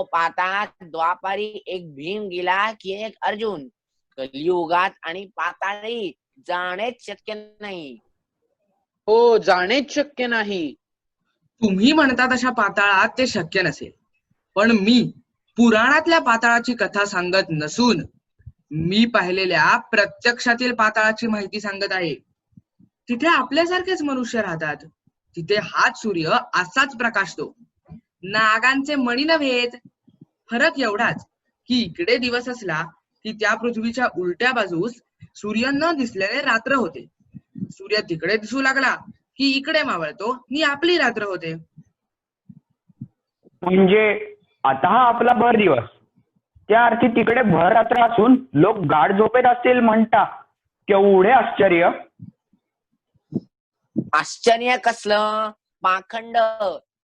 पाताळात द्वापारी एक भीम गेला की एक अर्जुन. कलियुगात आणि पाताळी जाणेच शक्य नाही. हो, जाणेच शक्य नाही. तुम्ही म्हणता तशा पाताळात ते शक्य नसेल, पण मी पुराणातल्या पाताळाची कथा सांगत नसून मी पाहिलेल्या प्रत्यक्षातील पाताळाची माहिती सांगत आहे. तिथे आपल्यासारखेच मनुष्य राहतात. तिथे हाच सूर्य असाच प्रकाशतो. नागांचे मणी नव्हेत. फरक एवढाच की इकडे दिवस असला की त्या पृथ्वीच्या उलट्या बाजूस सूर्य न दिसल्याने रात्र होते. सूर्य तिकडे दिसू लागला की इकडे मावळतो आणि आपली रात्र होते. म्हणजे आता हा आपला भर दिवस, त्या अर्थी तिकडे भर रात्र असून लोक गाढ झोपेत असतील म्हणता. केवढे आश्चर्य! आश्चर्य कसलं? पाखंड,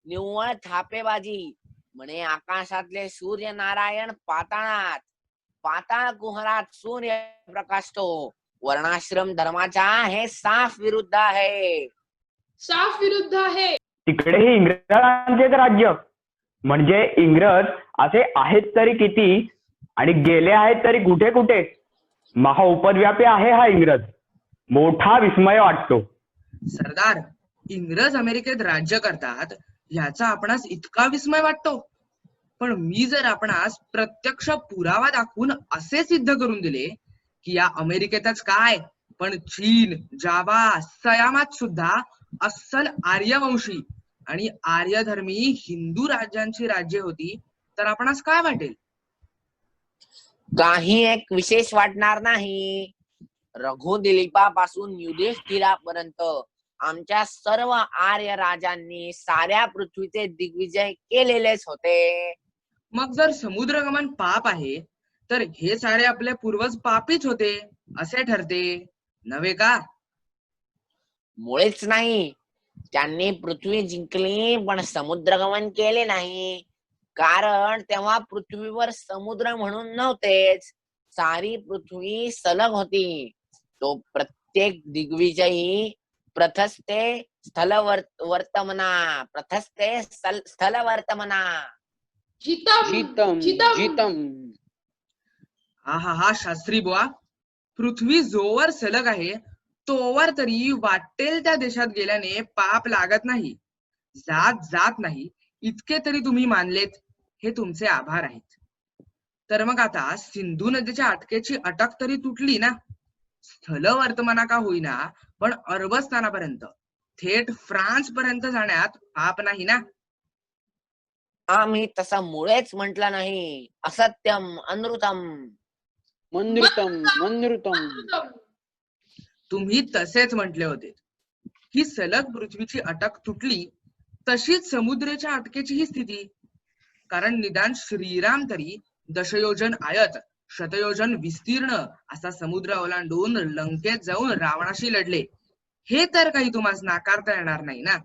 निव्वळ थापेबाजी. म्हणे आकाशातले सूर्य नारायण पाताळात, पाताळ कुहरात सूर्य प्रकाशतो. वर्णाश्रम धर्माचा हे साफ विरुद्ध आहे. साफ विरुद्ध आहे. तिकडेही इंग्रजांचेच राज्य. म्हणजे इंग्रज असे आहेत तरी किती आणि गेले आहेत तरी कुठे कुठे. महा उपद्व्यापी आहे हा इंग्रज. मोठा विस्मय वाटतो. सरदार, इंग्रज अमेरिकेत राज्य करतात ह्याचा आपणास इतका विस्मय वाटतो. पण मी जर आपणास प्रत्यक्ष पुरावा दाखवून असे सिद्ध करून दिले की या अमेरिकेतच काय पण चीन, जावा, सयामात सुद्धा अस्सल आर्यवंशी आणि आर्यधर्मी हिंदू राज्यांची राज्ये होती, तर आपणास काय वाटेल? काही एक विशेष वाटणार नाही. रघुदिलीपापासून युधिष्ठिरापर्यंत आमच्या सर्व आर्य राजांनी साऱ्या पृथ्वीचे दिग्विजय केलेलेच होते. मग जर समुद्रगमन पाप आहे तर हे सारे आपले पूर्वज पापीच होते असे ठरते, नव्हे का? मुळेच नाही. त्यांनी पृथ्वी जिंकली पण समुद्रगमन केले नाही. कारण तेव्हा पृथ्वीवर समुद्र म्हणून नव्हतेच. सारी पृथ्वी सलग होती. तो प्रत्येक दिग्विजयी प्रथस्ते स्थलवर्तमना, प्रथस्ते स्थलवर्तमना. जितम जितम जितम जितम. हा शास्त्री बुवा, पृथ्वी जोवर सलग आहे तोवर तरी वाटेल त्या देशात गेल्याने पाप लागत नाही, जात नाही, इतके तरी तुम्ही मानलेत, हे तुमचे आभार आहेत. तर मग आता सिंधू नदीच्या अटकेची अटक तरी तुटली ना? स्थल वर्तमाना का होईना पण अरबस्थानापर्यंत थेट फ्रान्स पर्यंत जाण्यात पाप नाही ना? आम्ही तसा मुळेच म्हटलं नाही. असत्यम अनृतम. मनृतम मनृतम. तुम्ही तसेच म्हटले होते की सलग पृथ्वीची अटक तुटली तशीच समुद्राच्या अटकेची ही स्थिती. कारण निदान श्रीराम तरी दशयोजन आयत शतयोजन विस्तीर्ण असा समुद्र ओलांडून लंकेत जाऊन रावणाशी लढले. हे तर काही तुम्हाला नाकारता येणार नाही ना?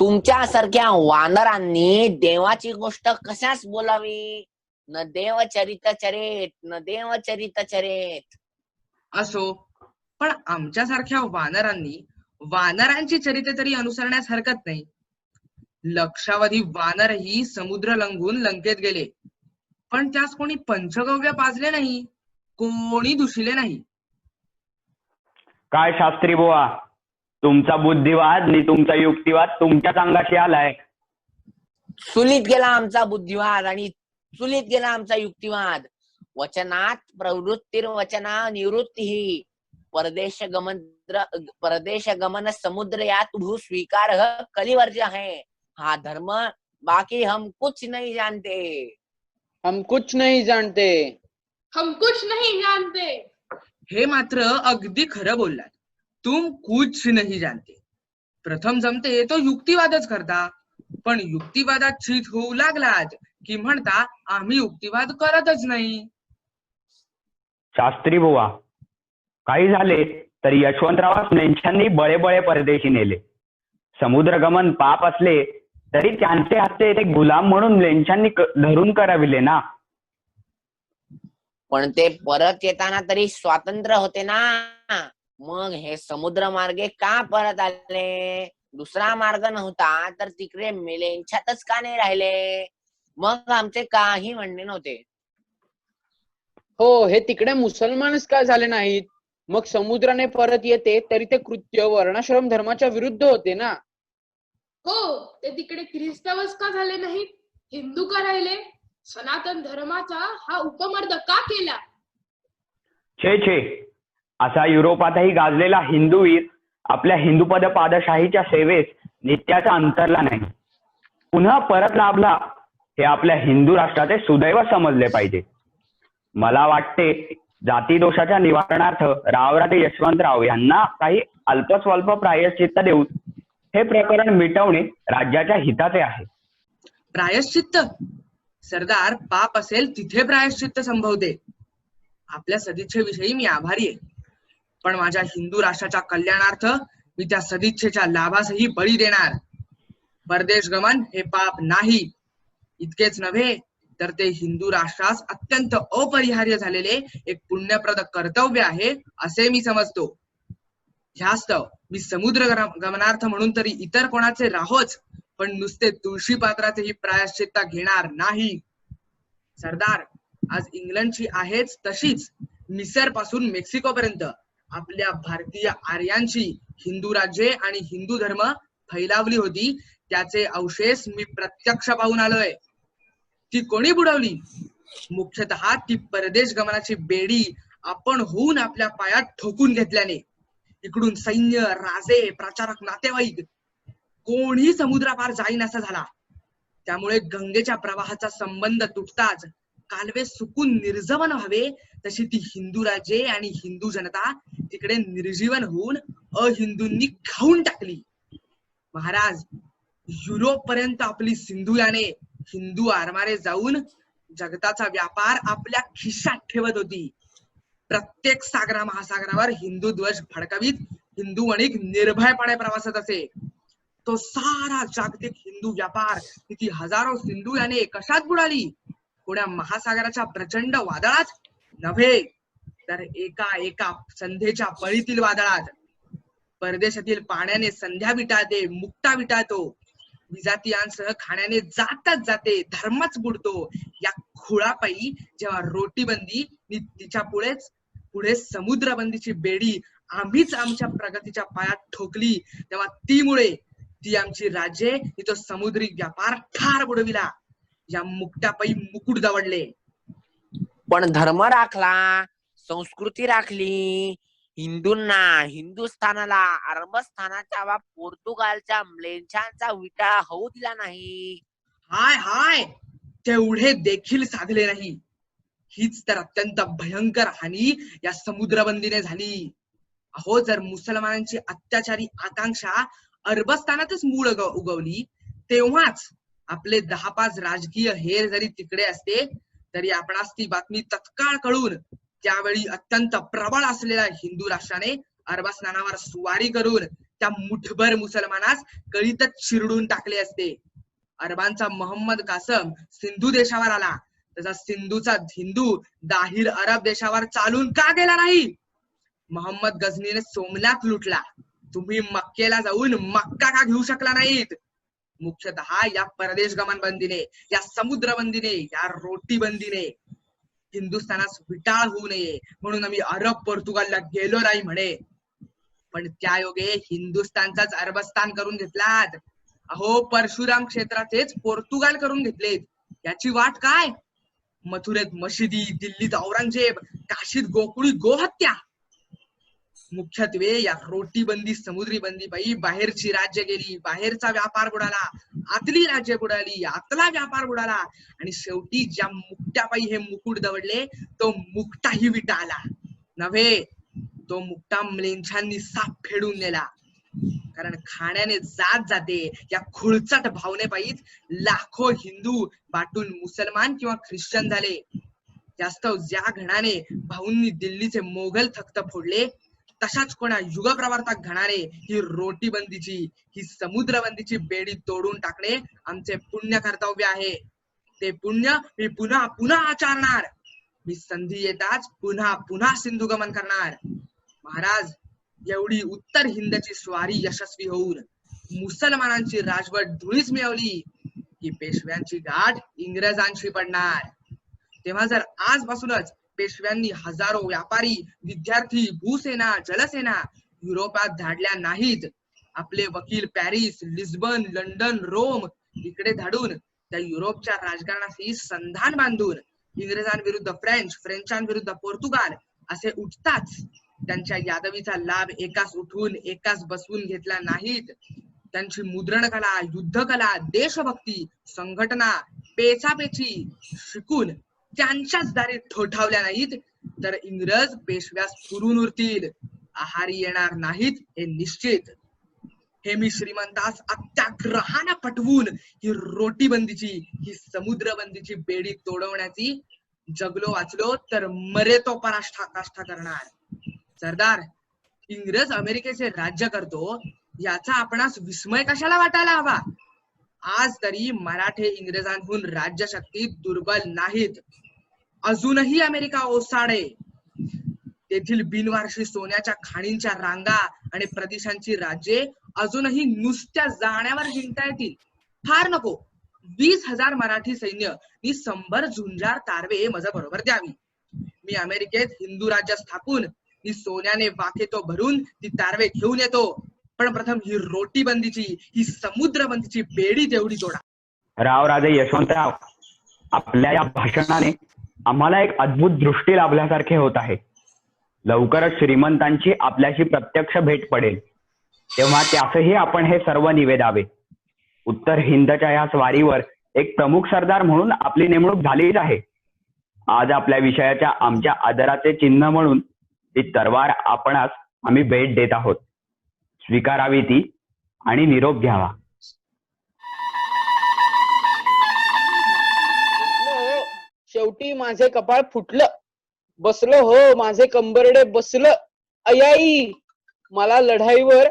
तुमच्यासारख्या वानरांनी देवाची गोष्ट कशाच बोलावी? न देव चरित चरेत, न देव चरित चरेत. असो, पण आमच्यासारख्या वानरांनी वानरांची चरित्रे तरी अनुसरण्यास हरकत नाही. लक्षावधी वानरही समुद्र लंघून लंकेत गेले, पण त्यास कोणी पंचगव्य पाजले नाही, कोणी दुशिले नाही. काय शास्त्री बुवा, तुमचा बुद्धिवाद आणि तुमचा युक्तिवाद तुमच्याच अंगाशी आलाय. चुलीत गेला आमचा बुद्धिवाद आणि चुलीत गेला आमचा युक्तिवाद. वचनात प्रवृत्तिर्वचना निवृत्ती परदेश गमन समुद्र यात भू स्वीकार कलिवर्ज है. हा धर्म बाकी हम कुछ नहीं जानते. हम कुछ नहीं जानते. हम कुछ नहीं जानते. हे मात्र अगदी खरं बोललात. तुम कुछ नहीं जानते. प्रथम जमते तो युक्तिवादच करता, पण युक्तिवादात चित होऊ लागलात की म्हणता आम्ही युक्तिवाद करतच नाही. शास्त्री बुवा, काही झाले तरी यशवंतरावास लेंछांनी बळे बळे परदेशी नेले. समुद्रगमन पाप असले तरी त्यांचे हातचे ते गुलाम म्हणून लेंछांनी धरून कराविले ना. पण ते परत येताना तरी स्वातंत्र्य होते ना. मग हे समुद्र मार्गे का परत आले? दुसरा मार्ग नव्हता तर तिकडे लेंछातच का नाही राहिले? मग आमचे काही म्हणणे नव्हते. हो, हे तिकडे मुसलमानच का झाले नाहीत? मग समुद्राने परत येते तरी ते कृत्य वर्णाश्रम धर्माच्या विरुद्ध होते ना. हो, ते तिकडे ख्रिस्तवच का झाले नाहीत? हिंदू का राहिले? सनातन धर्माचा हा उपमर्द का केला? छे छे, असा युरोपातही गाजलेला हिंदूवीर आपल्या हिंदूपद पादशाहीच्या सेवेस नित्याचा अंतरला नाही. पुन्हा परत लाभला हे आपल्या हिंदू राष्ट्राचे सुदैव समजले पाहिजे. मला वाटते जाती दोषाच्या निवारणार्थ रावराजे यशवंतराव यांना काही अल्पस्वल्प प्रायश्चित्त देऊन हे प्रकरण मिटवणे राज्याच्या हिताचे आहे. प्रायश्चित्त? सरदार, पाप असेल तिथे प्रायश्चित्त संभवते. आपल्या सदिच्छेविषयी मी आभारी आहे, पण माझ्या हिंदू राष्ट्राच्या कल्याणार्थ मी त्या सदिच्छेच्या लाभासही बळी देणार. परदेश गमन हे पाप नाही. इतकेच नव्हे तर ते हिंदू राष्ट्रास अत्यंत अपरिहार्य झालेले एक पुण्यप्रद कर्तव्य आहे असे मी समजतो. ह्यास्तव मी समुद्र गमनार्थ म्हणून तरी इतर कोणाचे राहोच, पण नुसते तुळशी पात्राचेही प्रायश्चित्त घेणार नाही. सरदार, आज इंग्लंडची आहेच तशीच मिसर पासून मेक्सिको पर्यंत आपल्या भारतीय आर्यांची हिंदू राज्ये आणि हिंदू धर्म फैलावली होती, त्याचे अवशेष मी प्रत्यक्ष पाहून आलोय. ती कोणी बुडवली? मुख्यतः ती परदेश गमनाची बेडी आपण होऊन आपल्या पायात ठोकून घेतल्याने. इकडून सैन्य, राजे, प्रचारक, नातेवाईक कोणी समुद्रापार जाईन असा झाला. त्यामुळे गंगेच्या प्रवाहाचा संबंध तुटताच कालवे सुकून निर्जवन व्हावे तशी ती हिंदू राज्ये आणि हिंदू जनता तिकडे निर्जीवन होऊन अहिंदूंनी खाऊन टाकली. महाराज, युरोप पर्यंत आपली सिंधुयाने हिंदू आरमारे जाऊन जगताचा व्यापार आपल्या खिशात ठेवत होती. प्रत्येक सागरा महासागरावर हिंदू ध्वज फडकवीत हिंदू वणिक निर्भयपणे प्रवासात असे. तो सारा जागतिक हिंदू व्यापार किती हजारो सिंधुयाने कशात बुडाली? कोण्या महासागराच्या प्रचंड वादळात नव्हे, तर एका संध्येच्या पळीतील वादळात. परदेशातील पाण्याने संध्या विटाळते, मुक्ता विटाळतो. विजातीयांसह खाण्याने जातच जाते, धर्मच बुडतो. या खुळापायी जेव्हा रोटीबंदी तिच्या पुढे समुद्रबंदीची बेडी आम्हीच आमच्या प्रगतीच्या पायात ठोकली, तेव्हा ती आमची राज्ये तो समुद्री व्यापार ठार बुडविला. या मुक्त्यापायी मुकुट दवडले. पण धर्म राखला, संस्कृती राखली. हिंदूंना, हिंदुस्थानाला अरबस्थानाच्या वा पोर्तुगालच्या म्लेच्छांचा विटाळा होऊ दिला नाही. हाय, तेवढे देखील साधले नाही. हीच तर अत्यंत भयंकर हानी या समुद्रबंदीने झाली. अहो, जर मुसलमानांची अत्याचारी आकांक्षा अरबस्थानातच मूळ उगवली, तेव्हाच आपले 10-5 राजकीय हेर जरी तिकडे असते तरी आपणास ती बातमी तत्काळ कळून त्यावेळी अत्यंत प्रबळ असलेल्या हिंदू राष्ट्राने अरबस्नानावर स्वारी करून त्या मुठभर मुसलमानास कळीतच चिरडून टाकले असते. अरबांचा मोहम्मद कासम सिंधू देशावर आला, त्याचा सिंधूचा हिंदू दाहिर अरब देशावर चालून का गेला नाही? मोहम्मद गझनीने सोमनाथ लुटला, तुम्ही मक्केला जाऊन मक्का का घेऊ शकला नाहीत? मुख्यतः या परदेश गमन बंदीने, या समुद्र बंदीने, या रोटी बंदीने हिंदुस्थानास विटाळ होऊ नये म्हणून आम्ही अरब पोर्तुगालला गेलो नाही म्हणे. पण त्या योगे हिंदुस्थानचाच अरबस्तान करून घेतलात. अहो, परशुराम क्षेत्राचेच पोर्तुगाल करून घेतलेत. याची वाट काय? मथुरेत मशिदी, दिल्लीत औरंगजेब, काशीत गोकुळी गोहत्या. मुख्यत्वे या रोटी बंदी, समुद्री बंदी पायी बाहेरची राज्य गेली, बाहेरचा व्यापार बुडाला, आतली राज्य बुडाली, आतला व्यापार बुडाला आणि शेवटी ज्या मुक्त्यापायी हे मुकुट दवडले तो मुक्ताही विटाळला नव्हे, तो मुक्ता म्लेच्छांनी साप फेडून नेला. कारण खाण्याने जात जाते या खुळचट भावनेपायीच लाखो हिंदू बाटून मुसलमान किंवा ख्रिश्चन झाले. यास्तव ज्या घणाने भाऊंनी दिल्लीचे मोगल तख्त फोडले, तशाच कोणा युगप्रवर्तक घणाने ही रोटी बंदीची, ही समुद्र बंदीची बेडी तोडून टाकणे आमचे पुण्य कर्तव्य आहे. ते पुण्य मी पुन्हा पुन्हा आचरणार. मी संधी येताच पुन्हा पुन्हा सिंधुगमन करणार. महाराज, एवढी उत्तर हिंदची स्वारी यशस्वी होऊन मुसलमानांची राजवट धुळीस मिळवली की पेशव्यांची गाठ इंग्रजांशी पडणार. तेव्हा जर आजपासूनच पेशव्यांनी हजारो व्यापारी, विद्यार्थी, भूसेना, जलसेना युरोपात धाडल्या नाहीत, आपले वकील पॅरिस, लिस्बन, लंडन, रोम इकडे धाडून त्या युरोपच्या राजकारणाशी संधान बांधून इंग्रजांविरुद्ध फ्रेंच, फ्रेंचांविरुद्ध पोर्तुगाल असे उठताच त्यांच्या यादवीचा लाभ एकाच उठून एकाच बसवून घेतला नाहीत, त्यांची मुद्रण कला, युद्ध कला, देशभक्ती, संघटना, पेचापेची शिकून त्यांच्याच दारी ठोठावल्या नाहीत, तर इंग्रज पेशव्यास पुरून उरतील, आहारी येणार नाहीत हे निश्चित. हे मी श्रीमंतास अत्याग्रहाने पटवून ही रोटी बंदीची, ही समुद्र बंदीची बेडी तोडवण्याची जगलो वाचलो तर मरे तो पराकाष्ठा करणार. सरदार, इंग्रज अमेरिकेचे राज्य करतो याचा आपणास विस्मय कशाला वाटायला हवा? आज तरी मराठे इंग्रजांहून राज्यशक्तीत दुर्बल नाहीत. अजूनही अमेरिका ओसाडे. तेथील बिनवारशी सोन्याच्या खाणींच्या रांगा आणि प्रदेशांची राज्ये अजूनही नुसत्या जाण्यावर जिंकता येतील. फार नको 20,000 मराठी सैन्य मी 100 झुंजार तारवे माझ्या बरोबर द्यावी. मी अमेरिकेत हिंदू राज्य स्थापून मी सोन्याने वाकेतो भरून ती तारवे घेऊन येतो. पण प्रथम ही रोटी बंदीची, ही समुद्र बंदीची बेडी तेवढी तोडा. राव राजे यशवंतराव, आपल्या या भाषणाने आम्हाला एक अद्भुत दृष्टी लाभल्यासारखे होत आहे. लवकरच श्रीमंतांची आपल्याशी प्रत्यक्ष भेट पडेल, तेव्हा त्यासही आपण हे सर्व निवेदावे. उत्तर हिंदच्या या स्वारीवर एक प्रमुख सरदार म्हणून आपली नेमणूक झालीच आहे. आज आपल्या विषयाच्या आमच्या आदराचे चिन्ह म्हणून ती तरवार आपणास आम्ही भेट देत आहोत. स्वीकारावी ती आणि निरोप घ्यावा. शेवटी माझे कपाळ फुटलं. बसलो हो माझे कंबरडे बसलं. अयाई, मला लढाईवर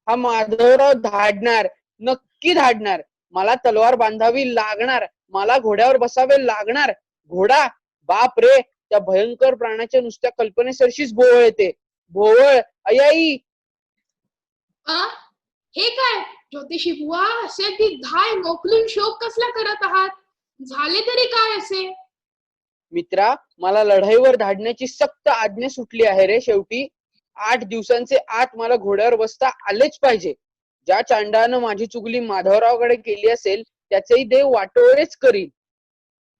हा माधवराव धाडणार, नक्की धाडणार. मला तलवार बांधावी लागणार, मला घोड्यावर बसावे लागणार. घोडा, बाप रे, त्या भयंकर प्राण्याच्या नुसत्या कल्पनेसरशीच भोवळ येते. भोवळ, अयाई. हे काय ज्योतिषी बुवा, असे ती धाय मोकलून शोक कसला करत आहात? झाले तरी काय असे? मित्रा, मला लढाईवर धाडण्याची सक्त आज्ञा सुटली आहे रे. शेवटी 8 दिवसांचे आत मला घोड्यावर बसता आलेच पाहिजे. ज्या चांडानं माझी चुगली माधवरावकडे केली असेल त्याचेही देव वाटोळेच करील.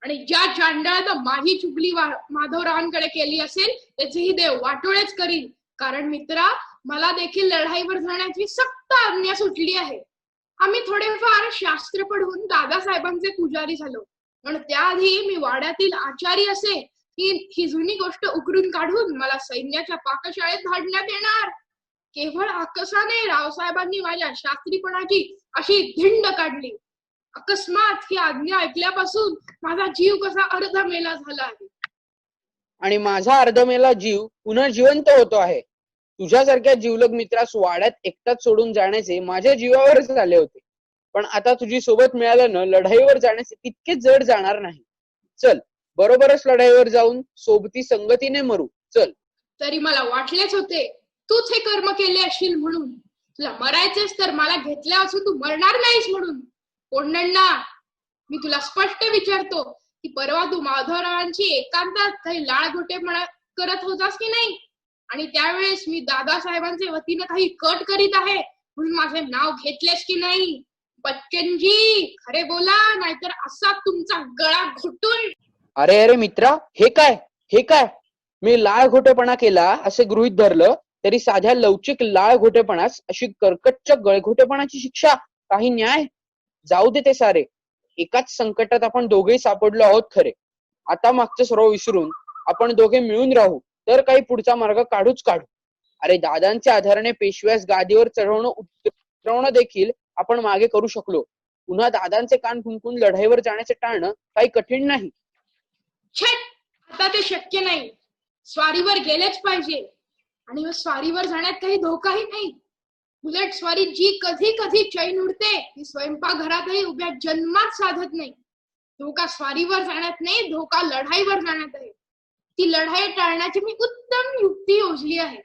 आणि ज्या चांडाळानं माझी चुगली माधवरावांकडे केली असेल त्याचेही देव वाटोळेच करील. कारण मित्रा, मला देखील लढाईवर जाण्याची सक्त आज्ञा सुटली आहे. आम्ही थोडेफार शास्त्र पढून दादासाहेबांचे पुजारी झालो, पण त्याआधी मी वाड्यातील आचारी असे ही जुनी गोष्ट उकरून काढून मला सैन्याच्या पाकशाळेत धाडण्यात येणार. केवळ आकसाने रावसाहेबांनी माझ्या शास्त्रीपणाची अशी धिंड काढली. अकस्मात ही आज्ञा ऐकल्यापासून माझा जीव कसा अर्धमेला झाला आहे. आणि माझा अर्धमेला जीव पुनर्जिवंत होतो आहे. तुझ्यासारख्या जिवलग मित्रास वाड्यात एकटाच सोडून जाण्याचे माझ्या जीवावरच आले होते. पण आता तुझी सोबत मिळाल्यानं लढाईवर जाण्याचे तितके जड जाणार नाही. चल, बरोबरच लढाईवर जाऊन सोबती संगतीने मरू. चल. तरी मला वाटलेच होते तूच हे कर्म केले असशील म्हणून. तुला मरायचेच तर मला घेतल्या असून तू मरणार नाहीस म्हणून. कोंडण्णा, मी तुला स्पष्ट विचारतो की परवा तू माधवरावांची एकांतात काही लाळघोटेपणा करत होतास की नाही? आणि त्यावेळेस मी दादासाहेबांचे वतीने काही कट करीत आहे म्हणून माझे नाव घेतलेस की नाही? बच्चनजी, खरे बोला, नाहीतर असा तुमचा गळा घोटून. अरे अरे मित्रा, हे काय? मी लाळ घोटेपणा केला असे गृहीत धरलं तरी साध्या लवचिक लाळ घोटेपणास अशी कर्कटच्या गळघोटेपणाची शिक्षा काही न्याय? जाऊ दे ते सारे. एकाच संकटात आपण दोघेही सापडलो आहोत खरे. आता मागचं सर्व विसरून आपण दोघे मिळून राहू तर काही पुढचा मार्ग काढूच काढू. अरे दादांच्या आधाराने पेशव्यास गादीवर चढवणं उतरवणं देखील आपण मागे करू शकलो. पुन्हा दादांचे कान फुंकून लढाईवर जाण्याचे टाळणं काही कठीण नाही. छट, आता ते शक्य नाही. स्वारीवर गेलेच पाहिजे. आणि स्वारीवर जाण्यात काही धोकाही नाही. उलट स्वारी जी कधी कधी चैन उडते ती स्वयंपाकघरातही उभ्या जन्मात साधत नाही. धोका स्वारीवर जाण्यात नाही, धोका लढाईवर जाण्यात आहे. ती लढाई टाळण्याची मी उत्तम युक्ती योजली आहे.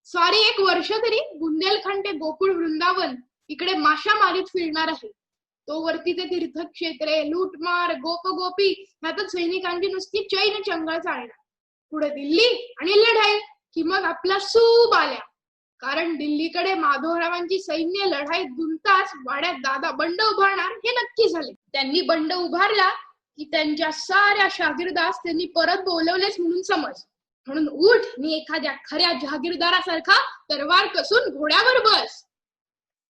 स्वारी 1 वर्ष तरी बुंदेलखंड ते गोकुळ वृंदावन इकडे माशा मारीत फिरणार आहे. तो वरती ते तीर्थक्षेत्रे, लूटमार, गोपगोपी ह्यातच सैनिकांची नुसती चैन चंगळ चालणार. पुढे दिल्ली आणि लढाई कि मग आपला सूब आल्या. कारण दिल्लीकडे माधवरावांची सैन्य लढाईत गुंतताच वाड्यात दादा बंड उभारणार हे नक्की झाले. त्यांनी बंड उभारला की त्यांच्या साऱ्या शागिर्दास त्यांनी परत बोलवलेच म्हणून समज. म्हणून उठ आणि एखाद्या खऱ्या जहागीरदारासारखा तरवार कसून घोड्यावर बस.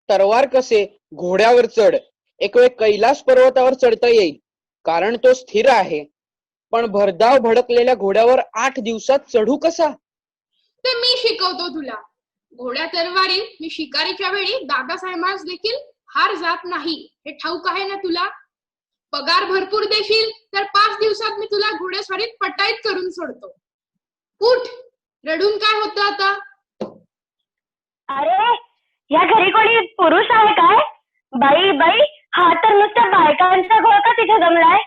तरवार कसे, घोड्यावर चढ. एक वेळ कैलास पर्वतावर चढता येईल कारण तो स्थिर आहे. पण भरधाव भडकलेल्या घोड्यावर 8 दिवसात चढू कसा? ते मी शिकवतो तुला. घोड्या तरवारी मी शिकारीच्या वेळी दादासाहेबांस देखील हार जात नाही हे ठाऊक आहे ना तुला? पगार भरपूर देशील तर 5 दिवसात मी तुला घोडेस्वारीत पटाईत करून सोडतो. उठ, रडून काय होतं आता? अरे, या घरी कोणी पुरुष आहे काय? बाई बाई, हा तर नुसत्या बायकांचा घोळ का तिथे जमलाय?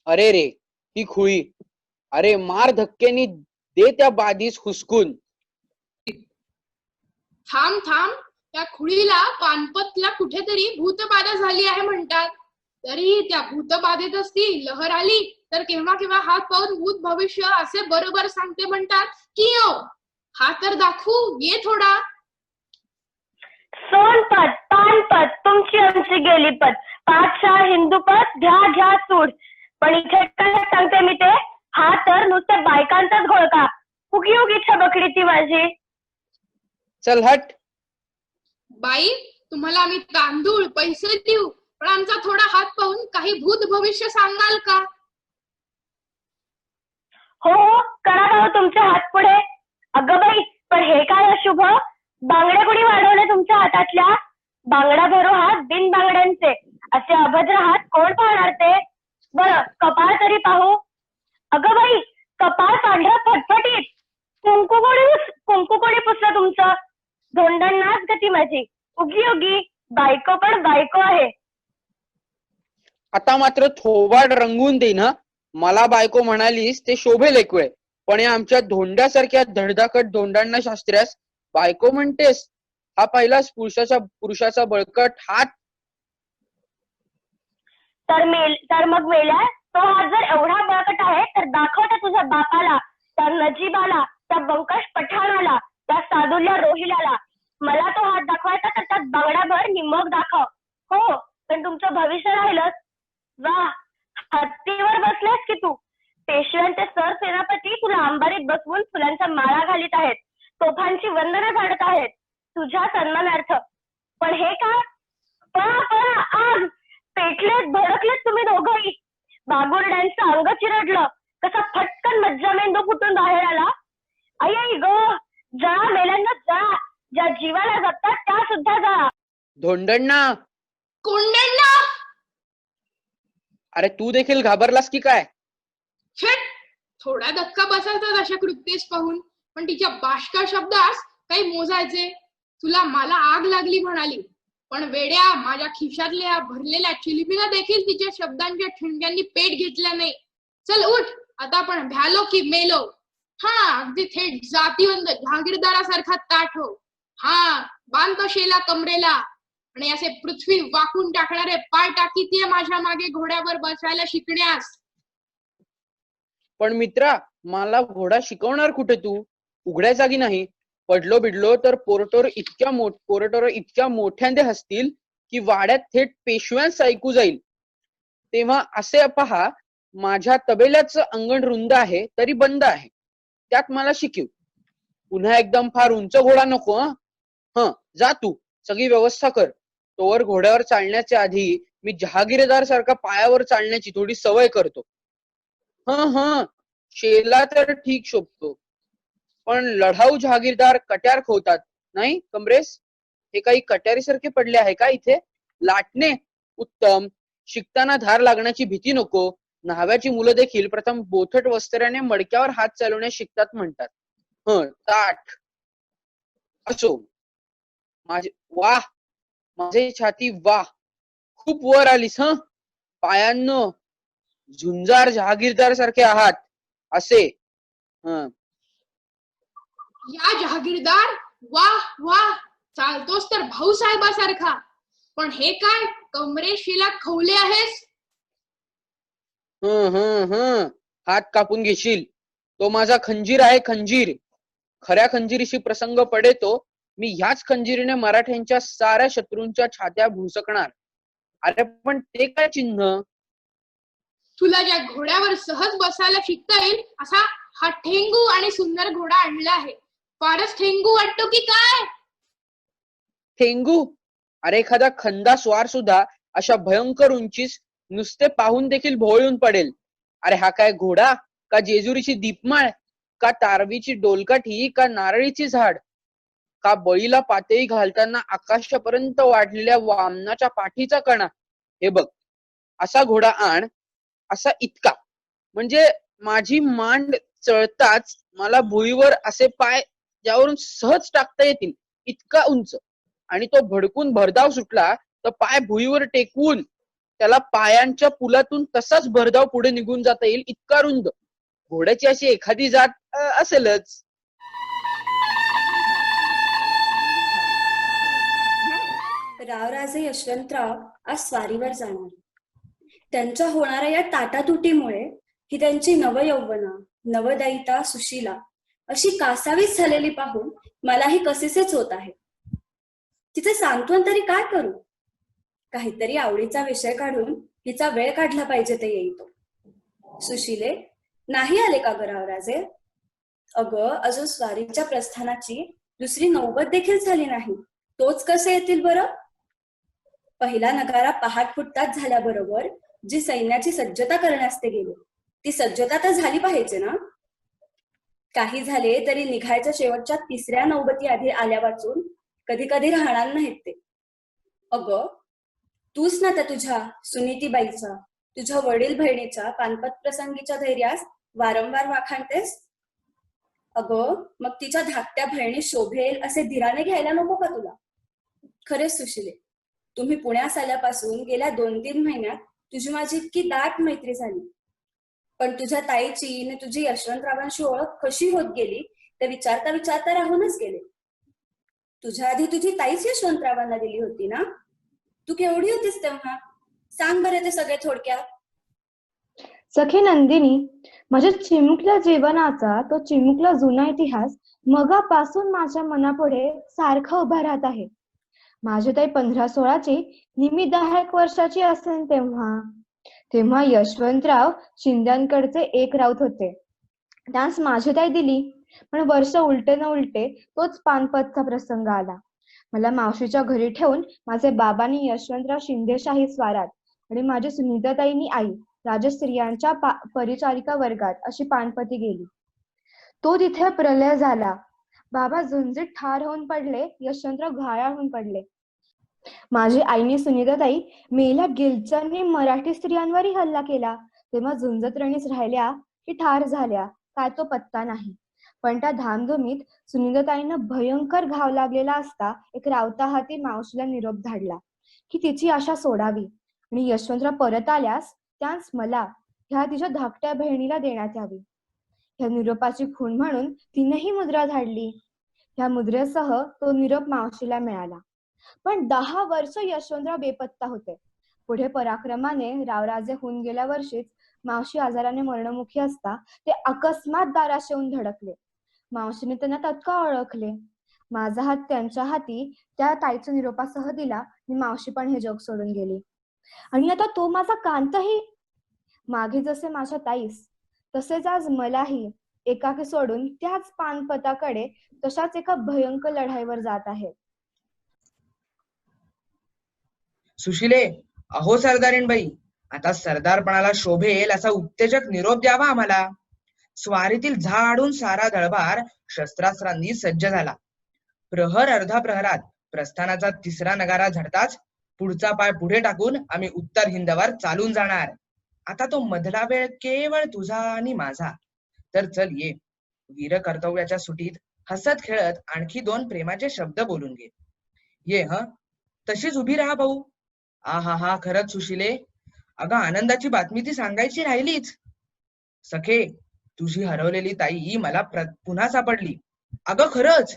अरे रे, ही खुळी. अरे मार धक्क्यानी दे त्या बादीस हुसकून. थांब थांब, त्या खुळीला पानपतला कुठेतरी भूतबाधा झाली आहे म्हणतात. तरी त्या भूतबाधेतच ती लहर आली तर केव्हा केव्हा हात पाहून भूत भविष्य असे बरोबर सांगते म्हणतात की हा तर दाखवू ये थोडा. सोनपत, पानपत, तुमची आमची गेली पत, पाठशाह हिंदूपत, घ्या सूड. पण इथे काय सांगते मी ते, हा तर नुसत्या बायकांचाच घोळ का? उगी छबकडी ती माझी. चल हट. बाई, तुम्हाला आम्ही तांदूळ पैसे देऊ पण आमचा थोडा हात पाहून काही भूत भविष्य सांगाल का? हो हो, करा भाऊ तुमचे हात पुढे. अगं बाई, पण हे काय अशुभ? बांगड्या कुणी वाढवले तुमच्या हातातल्या? बांगडा भरो हात बिन बांगड्यांचे, असे अभद्र हात कोण पाहणार ते? बरं, कपाळ तरी पाहू. अगं बाई, कपाळ पांढरं फटफटीत. कुंकू कोणी पुसलं तुमचं? धोंडांनाच गती माझी. उगी बायको पण बायको आहे. आता मात्र थोबाड रंगून दे ना. मला बायको म्हणालीस ते शोभेल एक वेळ, पण या आमच्या धोंड्यासारख्या धडधाकट धोंडांना शास्त्र्यास बायको म्हणतेस? हा पहिलाच पुरुषाचा बळकट हात. तर मग मेल्या तो हात जर एवढा बळकट आहे तर दाखवता तुझ्या बापाला, त्या नजीबाला, त्या बंकश पठाणाला, त्या सादुल्या रोहिल्याला. मला तो हात दाखवायचा तर त्यात बांगडाभर नि मग दाखव. हो, पण तुमचं भविष्य राहिलंच. वा, हत्तीवर बसलेस की तू? पेशव्यांचे सरसेनापती तुला अंबारीत बसवून फुलांच्या माळा घालीत आहेत, तोफांची वंदना झाडत आहेत तुझ्या सन्मानार्थ. पण हे काय? पळा आग! पेटलेत, भडकलेत तुम्ही दोघंही. बाबुर्ड्यांचं अंग चिरडलं. कसा फटकन मज्जा मेंदू फुटून बाहेर आला. आई ग, जळा मेल्यांना जळा, ज्या जीवाला जगतात त्या सुद्धा जळा. धोंडांना, कोंडांना, अरे तू देखील घाबरलास की काय? छट, थोडा धक्का बसायचा अशा कृत्येस पाहून. पण तिच्या बाष्कळ शब्दास काही मोजायचे. तुला मला आग लागली म्हणाली, पण वेड्या माझ्या खिशातल्या भरलेल्या चिलिपीला देखील तिच्या शब्दांच्या ठिणग्यांनी पेट घेतला नाही. चल उठ, आता आपण भ्यालो की मेलो. हा, अगदी थेट जातीवंत जहागीरदारासारखा ताठ हो. हा, बांधतो शेला कमरेला आणि असे पृथ्वी वाकून टाकणारे पाय टाकीतीये माझ्या मागे घोड्यावर बसायला शिकण्यास. पण मित्रा, मला घोडा शिकवणार कुठे तू? उघड्या जागी नाही. पडलो बिडलो तर पोरटोर इतक्या मोठ्यांदे हसतील की वाड्यात थेट पेशव्यांस ऐकू जाईल. तेव्हा असे पहा, माझ्या तबेल्याचं अंगण रुंद आहे तरी बंद आहे, त्यात मला शिकव. पुन्हा एकदम फार उंच घोडा नको. हं, जा तू सगळी व्यवस्था कर. तोवर घोड्यावर चालण्याच्या आधी मी जहागीरदार सारखा पायावर चालण्याची थोडी सवय करतो. हं, शेला तर ठीक शोभतो, पण लढाऊ जहागीरदार कट्यार खोवतात नाही कमरेस? हे काही कट्यारीसारखे पडले आहे का इथे? लाटणे उत्तम. शिकताना धार लागण्याची भीती नको. न्हाव्याची मुलं देखील प्रथम बोथट वस्त्र्याने मडक्यावर हात चालवण्यास शिकतात म्हणतात. ताठ असो. वाह, माझी छाती वाह, खूप वर आलीस. पायांनो, झुंजार जहागीरदार सारखे आहात असे. या जहागीरदार, वाह वाह, चालतोस तर भाऊसाहेबासारखा. पण हे काय कमरेशीला खवले आहेस? हात कापून घेशील. तो माझा खंजीर आहे, खंजीर. खऱ्या खंजीरीशी प्रसंग पडेतो, मी ह्याच खंजीरीने मराठ्यांच्या साऱ्या शत्रूंच्या छात्या भुसकणार. अरे पण ते काय चिन्ह? तुला ज्या घोड्यावर सहज बसायला शिकता येईल असा हा ठेंगू आणि सुंदर घोडा आणला आहे. फारच ठेंगू वाटतो की काय? ठेंगू? अरे एखादा खंदा स्वार सुद्धा अशा भयंकर उंचीस नुसते पाहून देखील भोळून पडेल. अरे हा काय घोडा, का जेजुरीची दीपमाळ, का तारवीची डोलकाठी, का नारळीची झाड, का बळीला पातळी घालताना आकाशापर्यंत वाढलेल्या वामनाच्या पाठीचा कणा? हे बघ, असा घोडा आण. असा इतका, म्हणजे माझी मांड चळताच मला भुईवर असे पाय ज्यावरून सहज टाकता येतील इतका उंच. आणि तो भडकून भरधाव सुटला तर पाय भुईवर टेकवून त्याला पायांच्या पुलातून तसाच भरधाव पुढे निघून जाता येईल इतका रुंद. घोड्याची अशी एखादी जात असेलच. रावराजे यशवंतराव आज स्वारीवर जाणार. त्यांच्या होणाऱ्या या ताटातुटीमुळे ही त्यांची नवयौवना, नवदयिता सुशीला अशी कासावीस झालेली पाहून मलाही कसेसेच होत आहे. तिचे सांत्वन तरी काय करू? काहीतरी आवडीचा विषय काढून हिचा वेळ काढला पाहिजे ते येतो. सुशीले, नाही आले का ग रावराजे? अगं, अजून स्वारीच्या प्रस्थानाची दुसरी नौबत देखील झाली नाही. तोच कसे येतील बरं? पहिला नगारा पहाट फुटताच झाल्याबरोबर जी सैन्याची सज्जता करण्यास ते गेले, ती सज्जता तर झाली पाहिजे ना? काही झाले तरी निघायच्या शेवटच्या तिसऱ्या नौबती आधी आल्या वाचून कधी कधी राहणार नाहीत ते. अगं, तूच ना त्या तुझ्या सुनीतीबाईचा, तुझ्या वडील बहिणीच्या पानपत प्रसंगीच्या धैर्यास वारंवार वाखाणतेस. अगं, मग तिच्या धाकट्या बहिणी शोभेल असे धीराने घ्यायला नको का तुला? खरेच सुशीले, तुम्ही पुण्यास आल्यापासून गेल्या 2-3 महिन्यात तुझी माझी इतकी दाट मैत्री झाली. पण तुझ्या ताईची आणि तुझी यशवंतरावांशी ओळख कशी होत गेली ते विचारता विचारता राहूनच गेले. तुझ्या आधी तुझी ताईच यशवंतरावांना दिली होती ना? तू केवढी होतीस तेव्हा? सांग बरे ते सगळे थोडक्यात. सखी नंदिनी, माझ्या चिमुकल्या जीवनाचा तो चिमुकला जुना इतिहास मगापासून माझ्या मनापुढे सारखा उभा राहत आहे. माझी ताई 15-16ची, मी 10 वर्षाची असेल तेव्हा यशवंतराव शिंद्यांकडचे एक राऊत होते. त्यास माझी ताई दिली. पण वर्ष उलटे न उलटे तोच पानपतचा प्रसंग आला. मला मावशीच्या घरी ठेवून माझे बाबांनी यशवंतराव शिंदेशाही स्वारात आणि माझी सुनीताताईंनी आई राजस्त्रियांच्या परिचारिका वर्गात अशी पानपती गेली. तो तिथे प्रलय झाला. बाबा झुंजीत ठार होऊन पडले, यशवंतराव घायाळ होऊन पडले. माझी आईनी सुनीताताई मेल्या गिलच्यांनी मराठी स्त्रियांवरही हल्ला केला. तेव्हा झुंजत रणीच राहिल्या की ठार झाल्या काय तो पत्ता नाही. पण त्या धामधुमीत सुनीताताईंना भयंकर घाव लागलेला असता एक रावता हाती मावशीला निरोप धाडला की तिची आशा सोडावी आणि यशवंतराव परत आल्यास त्याच मला ह्या तिच्या धाकट्या बहिणीला देण्यात यावी. ह्या निरोपाची खूण म्हणून तिनेही मुद्रा धाडली. ह्या मुद्रेसह तो निरोप मावशीला मिळाला. पण 10 वर्ष यशवंतराव बेपत्ता होते. पुढे पराक्रमाने रावराजे होऊन गेल्या वर्षीच मावशी आजाराने मरणमुखी असता ते अकस्मात दाराशी येऊन धडकले. मावशीने त्यांना तत्काळ ओळखले. माझा हात त्यांच्या हाती त्या ताईच्या निरोपासह दिला आणि मावशी पण हे जग सोडून गेली. आणि आता तो माझा कांतही. मागे जसे माझ्या ताईस तसेच आज मलाही एकाकी सोडून त्याच पानपताकडे तशाच एका भयंकर लढाईवर जात आहे. सुशिले, अहो सरदारीणबाई, आता सरदारपणाला शोभेल असा उत्तेजक निरोप द्यावा आम्हाला. स्वारीतील झाडून सारा दळभार शस्त्रास्त्रांनी सज्ज झाला. प्रहर अर्धा प्रहरात प्रस्थानाचा 3रा नगारा झडताच पुढचा पाय पुढे टाकून आम्ही उत्तर हिंदवर चालून जाणार. आता तो मधला वेळ केवळ तुझा आणि माझा. तर चल ये, वीर कर्तव्याच्या सुटीत हसत खेळत आणखी 2 प्रेमाचे शब्द बोलून घे. ये तशीच उभी राहा भाऊ. हा खरंच सुशिले, अगं आनंदाची बातमी ती सांगायची राहिलीच. सखे, तुझी हरवलेली ताई मला पुन्हा सापडली. अगं खरंच,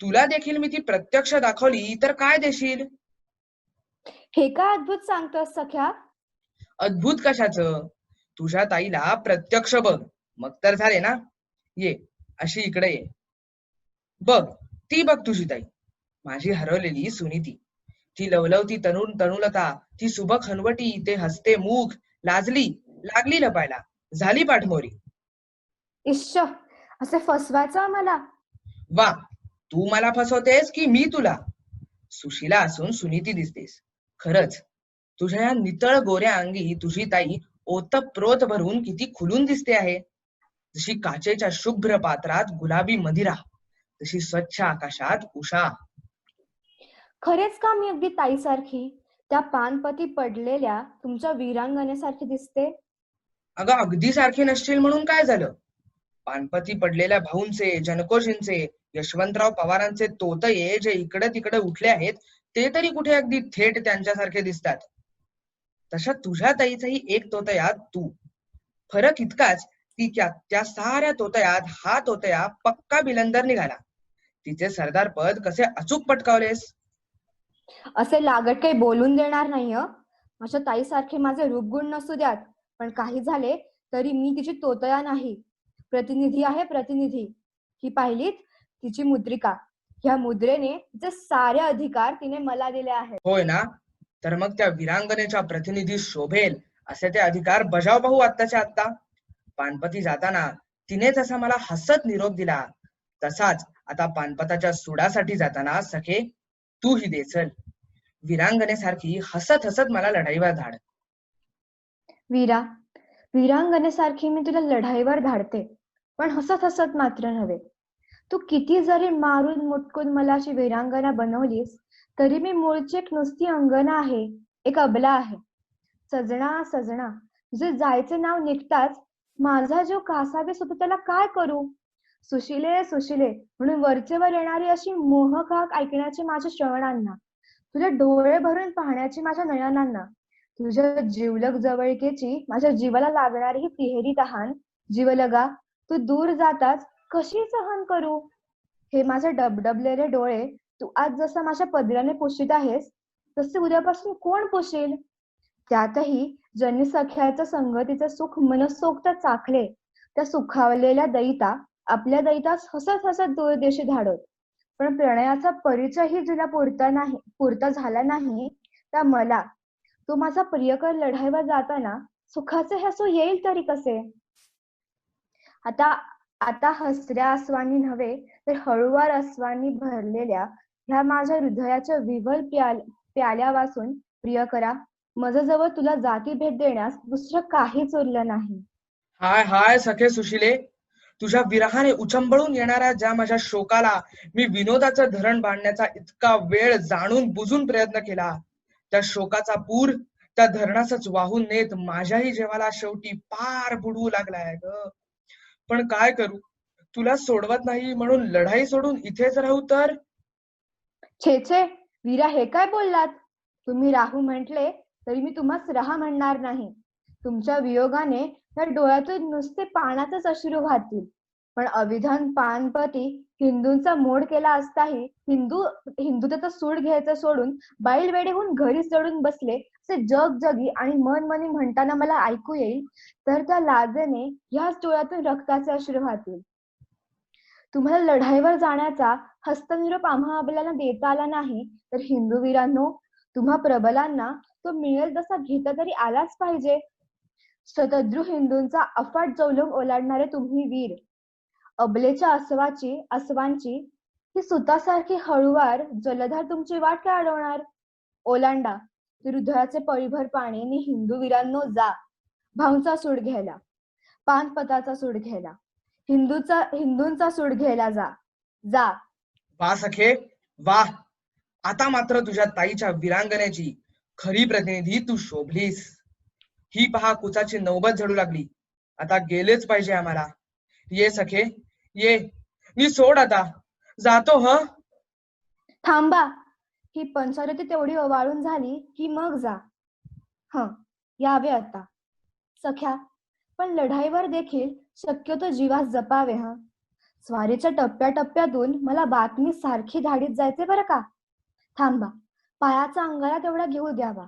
तुला देखील मी ती प्रत्यक्ष दाखवली तर काय देशील? हे काय अद्भुत सांगतोस सख्या? अद्भुत कशाचं? तुझ्या ताईला प्रत्यक्ष बघ, मग तर झाले ना. ये, अशी इकडे ये. बघ, ती बघ तुझी ताई, माझी हरवलेली सुनीती. ती लवलवती तनुलता, ती सुबक हनवटी, ते हसते मुख, लाजली, लागली लपायला, झाली पाठमोरी. इश्श, असे फसवायचं मला? वा, तू मला फसवतेस की मी तुला? सुशीला असून सुनीती दिसतेस. खरंच तुझ्या या नितळ गोऱ्या अंगी तुझी ताई ओतप्रोत भरून किती खुलून दिसते आहे. जशी काचेच्या शुभ्र पात्रात गुलाबी मदिरा, तशी स्वच्छ आकाशात उषा. खरेच का मी अगदी ताईसारखी, त्या पानपती पडलेल्या तुमच्या वीरांगनेसारखी दिसते? अगं अगदी सारखी नसशील म्हणून काय झालं? पानपती पडलेल्या भाऊंचे, जनकोजींचे, यशवंतराव पवारांचे तोतये जे इकडे तिकडे उठले आहेत ते तरी कुठे अगदी थेट त्यांच्यासारखे दिसतात. तशा तुझ्या ताईचाही एक तोतया तू. फरक इतकाच की त्या साऱ्या तोतयात हा तोतया पक्का बिलंदर निघाला. तिचे सरदार पद कसे अचूक पटकावलेस? असे लागट काही बोलून देणार नाही. माझ्या ताईसारखे माझे रूपगुण नसू द्यात, पण काही झाले तरी मी तिची तोतया नाही, प्रतिनिधी आहे, प्रतिनिधी. ही पाहिलीत तिची मुद्रिका. ह्या मुद्रेने जे सारे अधिकार तिने मला दिले आहेत. होय ना? तर मग त्या वीरांगनेच्या प्रतिनिधी शोभेल असे ते अधिकार बजाव पाहू आत्ताच्या आत्ता. पानपती जाताना तिने जसा मला हसत निरोप दिला, तसाच आता पानपताच्या सुडासाठी जाताना सखे तू ही दे. चल, वीरांगनेसारखी हसत हसत मला लढाईवर धाड. वीरांगनेसारखी मी तुला लढाईवर धाडते, पण हसत हसत मात्र नव्हे. तू किती जरी मारून मुटकून मला अशी वीरांगना बनवलीस तरी मी मूळची एक नुसती अंगना आहे, एक अबला आहे. सजना सजना, तुझे जायचे नाव निघताच माझा जीव कासावीस होतो, त्याला काय करू? सुशिले सुशिले म्हणून वरचेवर येणारी अशी मोहक हाक ऐकण्याची माझ्या श्रवणांना, तुझे डोळे भरून पाहण्याची माझ्या नयनांना, तुझ्या जीवलग जवळकेची माझ्या जीवाला लागणारी ही तिहेरी तहान, जीवलगा तू दूर जाताच कशी सहन करू? हे माझे डबडबलेले डोळे तू आज जसं माझ्या पदराने पुशीत आहेस तसे उद्यापासून कोण पुशील? त्यातही ज्यांनी सख्याचं संगतीचं सुख मनसोक्त चाखले, त्या सुखावलेल्या दैता आपल्या दैतास हसत हसत दूरदेशी धाडत. पण प्रणयाचा परिचयही जिला पुरता झाला नाही, त्या मला तो माझा प्रियकर लढाईवर जाताना सुखाचे हसू येईल तरी कसे? आता हसऱ्या अस्वानी नव्हे तर हळूवार अस्वानी भरलेल्या ह्या माझ्या हृदयाच्या विवल प्याल्या वाचून प्रियकरा, माझ्याजवळ तुला जाती भेट देण्यास दुसरं काहीच उरलं नाही. हाय हाय सखे सुशिले, तुझ्या विरहाने उचंबळून येणाऱ्या ज्या माझ्या शोकाला मी विनोदाचं धरण बांधण्याचा इतका वेळ जाणून बुजून प्रयत्न केला, त्या शोकाचा पूर त्या धरणासच वाहून नेत माझ्याही जीवाला शेवटी पार बुडवू लागलाय ग. पण काय करू, तुला सोडवत नाही म्हणून लढाई सोडून इथेच राहू तर? छे छे, वीरा, हे काय बोललात? तुम्ही राहू म्हटले तरी मी तुम्हास राहा म्हणणार नाही. तुमच्या वियोगाने त्या डोळ्यातून नुसते पाण्यातच अश्रू वाहतील. पण अविधान पानपती हिंदूंचा मोड केला असताही हिंदुत्वाचा सूड घ्यायचं सोडून बैलवेडे होऊन घरीच चढून बसले असे जगजगी आणि मनमनी म्हणताना मला ऐकू येईल, तर त्या लाजेने ह्याच डोळ्यातून रक्ताचे अश्रू वाहतील. तुम्हाला लढाईवर जाण्याचा हस्तनिरोप आम्हा अबलांना देता आला नाही, तर हिंदू वीरांनो, तुम्हा प्रबलांना तो मिळेल तसा घेता तरी आलाच पाहिजे. शतद्रू हिंदूंचा अफाट जौलम ओलांडणारे तुम्ही वीर, अबलेच्या अस्वांची ही सुतासारखी हळुवार जलधार तुमची वाट काय अडवणार? ओलांडा हृदयाचे पळीभर पाणी नि हिंदू वीरांनो, जा भाऊंचा सूड घ्यायला, पानपताचा सूड घ्यायला, हिंदूंचा सूड घ्यायला जा. जा. वा सखे वा, आता मात्र तुझ्या ताईच्या वीरांगनेची खरी प्रतिनिधी तू शोभलीस. ही पहा कुचाची नौबत झडू लागली. आता गेलेच पाहिजे आम्हाला. ये सखे ये, मी सोड आता, जातो. थांबा, ही पंचारती तेवढी ओवाळून झाली की मग जा. यावे आता. सख्या, पण लढाईवर देखील शक्यतो जीवास जपावे. स्वारीच्या टप्प्याटप्प्यातून मला बातमी सारखी धाडीत जायचे बरं का. थांबा, पायाचा अंगाला तेवढा घेऊ द्यावा.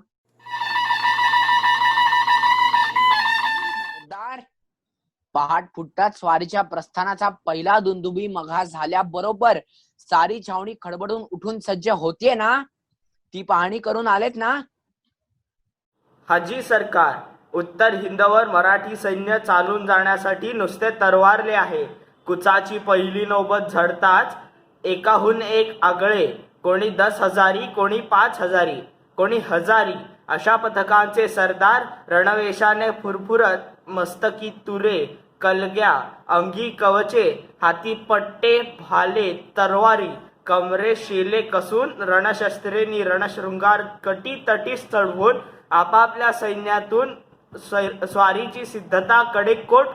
पहाट फुटताच स्वारीच्या प्रस्थानाचा पहिला दुंदुबी मघा झाल्याबरोबर सारी छावणी खडबडून उठून सज्ज होतीये ना? ती पाहणी करून आलेत ना? हाजी सरकार, उत्तर हिंदवर मराठी सैन्य चालून जाण्यासाठी नुसते तरवारले आहे. कुचाची पहिली नौबत झडताच एकाहून एक आगळे, कोणी 10,000, कोणी 5,000, कोणी 1,000 अशा पथकांचे सरदार रणवेशाने फुरफुरत, मस्तकी तुरे, कलग्या, अंगी कवचे, हाती पट्टे, भाले, तरवारी, कमरे शेले कसून रणशस्त्रेनी रणशृंगार कटी तटीस चढवून आपापल्या सैन्यातून स्वारीची सिद्धता कडेकोट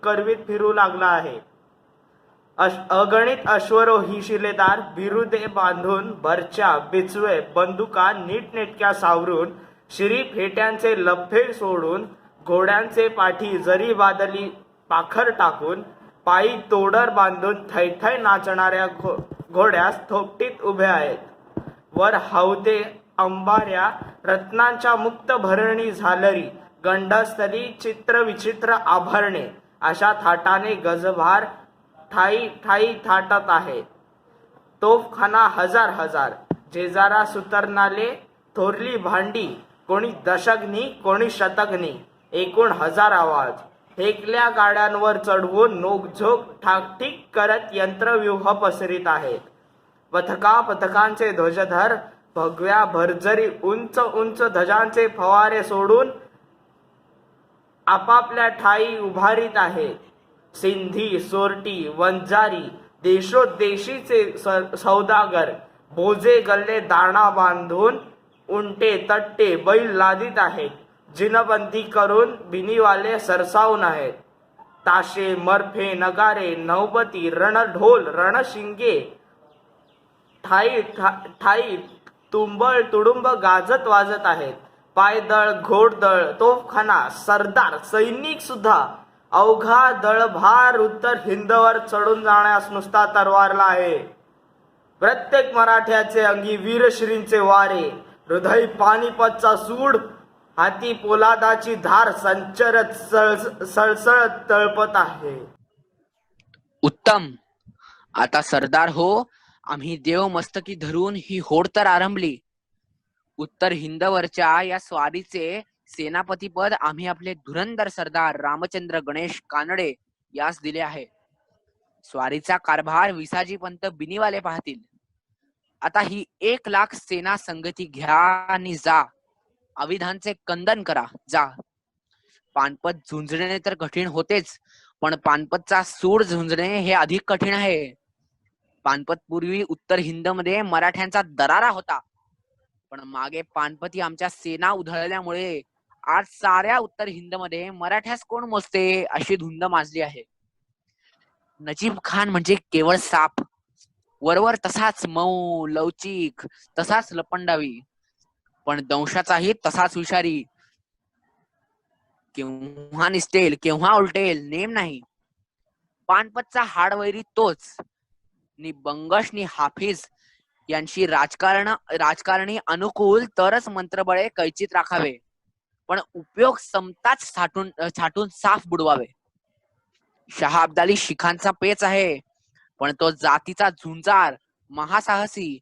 करवीत फिरू लागला आहे. अगणित अश्वरोही शिलेदार बिरुदे बांधून, बर्च्या, बिचवे, बंदुका नीटनेटक्या सावरून, शिरी फेट्यांचे लफे सोडून, घोड्यांचे पाठी जरी बादली पाखर टाकून, पायी तोडर बांधून थैथै नाचणाऱ्या घोड्यास थोपटीत उभे आहेत. वर हावदे, अंबाऱ्या, रत्नांच्या मुक्त भरणी झालरी, गंडस्थली चित्रविचित्र आभरणे अशा थाटाने गजभार ठाई ठाई थाटत आहे. तोफखाना हजार हजार, जेजारा सुतरनाले, थोरली भांडी, कोणी दशग्नी, कोणी शतग्नी, एकूण 1000 आवाज. हेकल्या गाड्यांवर चढवून नोकझोक ठाकठीक करत यंत्रव्यूह पसरीत आहेत. पथकांचे ध्वजधर भगव्या भरजरी उंच उंच ध्वजांचे फवारे सोडून आपापल्या ठाई उभारीत आहेत. सिंधी, सोरटी, वंजारी, देशोदेशीचे सौदागर बोजे गल्ले दाणा बांधून उंटे तट्टे बैल लादीत आहेत. जिनबंदी करून बिनीवाले सरसावून आहेत. ताशे, मर्फे, नगारे, नौबती, रणढोल, रणशिंगे ठाई ठाई तुंबळ तुडुंब गाजत वाजत आहेत. पायदळ, घोडदळ, तोफखाना, सरदार, सैनिक सुद्धा अवघा दळभार उत्तर हिंदवर चढून जाण्यास नुसता तरवारला आहे. प्रत्येक मराठ्याचे अंगी वीरश्रींचे वारे, हृदय पानिपतचा सूड, हाती पोलादाची धार संचरत सळसळत तळपत आहे. उत्तम. आता सरदार हो, आम्ही देव मस्तकी धरून ही होड तर आरंभली. उत्तर हिंदवरच्या या स्वारीचे सेनापतीपद आम्ही आपले धुरंधर सरदार रामचंद्र गणेश कानडे यास दिले आहे. स्वारीचा कारभार विसाजी पंत बिनीवाले पाहतील. आता ही 1,00,000 सेना संगती घ्या आणि जा. अविधानचे कंदन करा. जा. पानपत झुंजणे तर कठीण होतेच, पण पानपतचा सूड झुंजणे हे अधिक कठीण आहे. पानपत पूर्वी उत्तर हिंदमध्ये मराठ्यांचा दरारा होता, पण मागे पानपती आमच्या सेना उधळल्यामुळे आज साऱ्या उत्तर हिंदमध्ये मराठ्यास कोण मोजते अशी धुंद माजली आहे. नजीब खान म्हणजे केवळ साप, वरवर तसाच मऊ लवचिक, तसाच लपंडावी, पण दंशाचाही तसाच विषारी. केव्हा निसटेल केव्हा उलटेल नेम नाही. पानपतचा हाडवैरी तोच, नि बंगश नि हाफिज यांची राजकारणी अनुकूल तरच मंत्रबळे कैचित राखावे, पण उपयोग संपताच छाटून साफ बुडवावे. शहा अब्दाली शिखांचा पेच आहे, पण तो जातीचा झुंजार महासाहसी,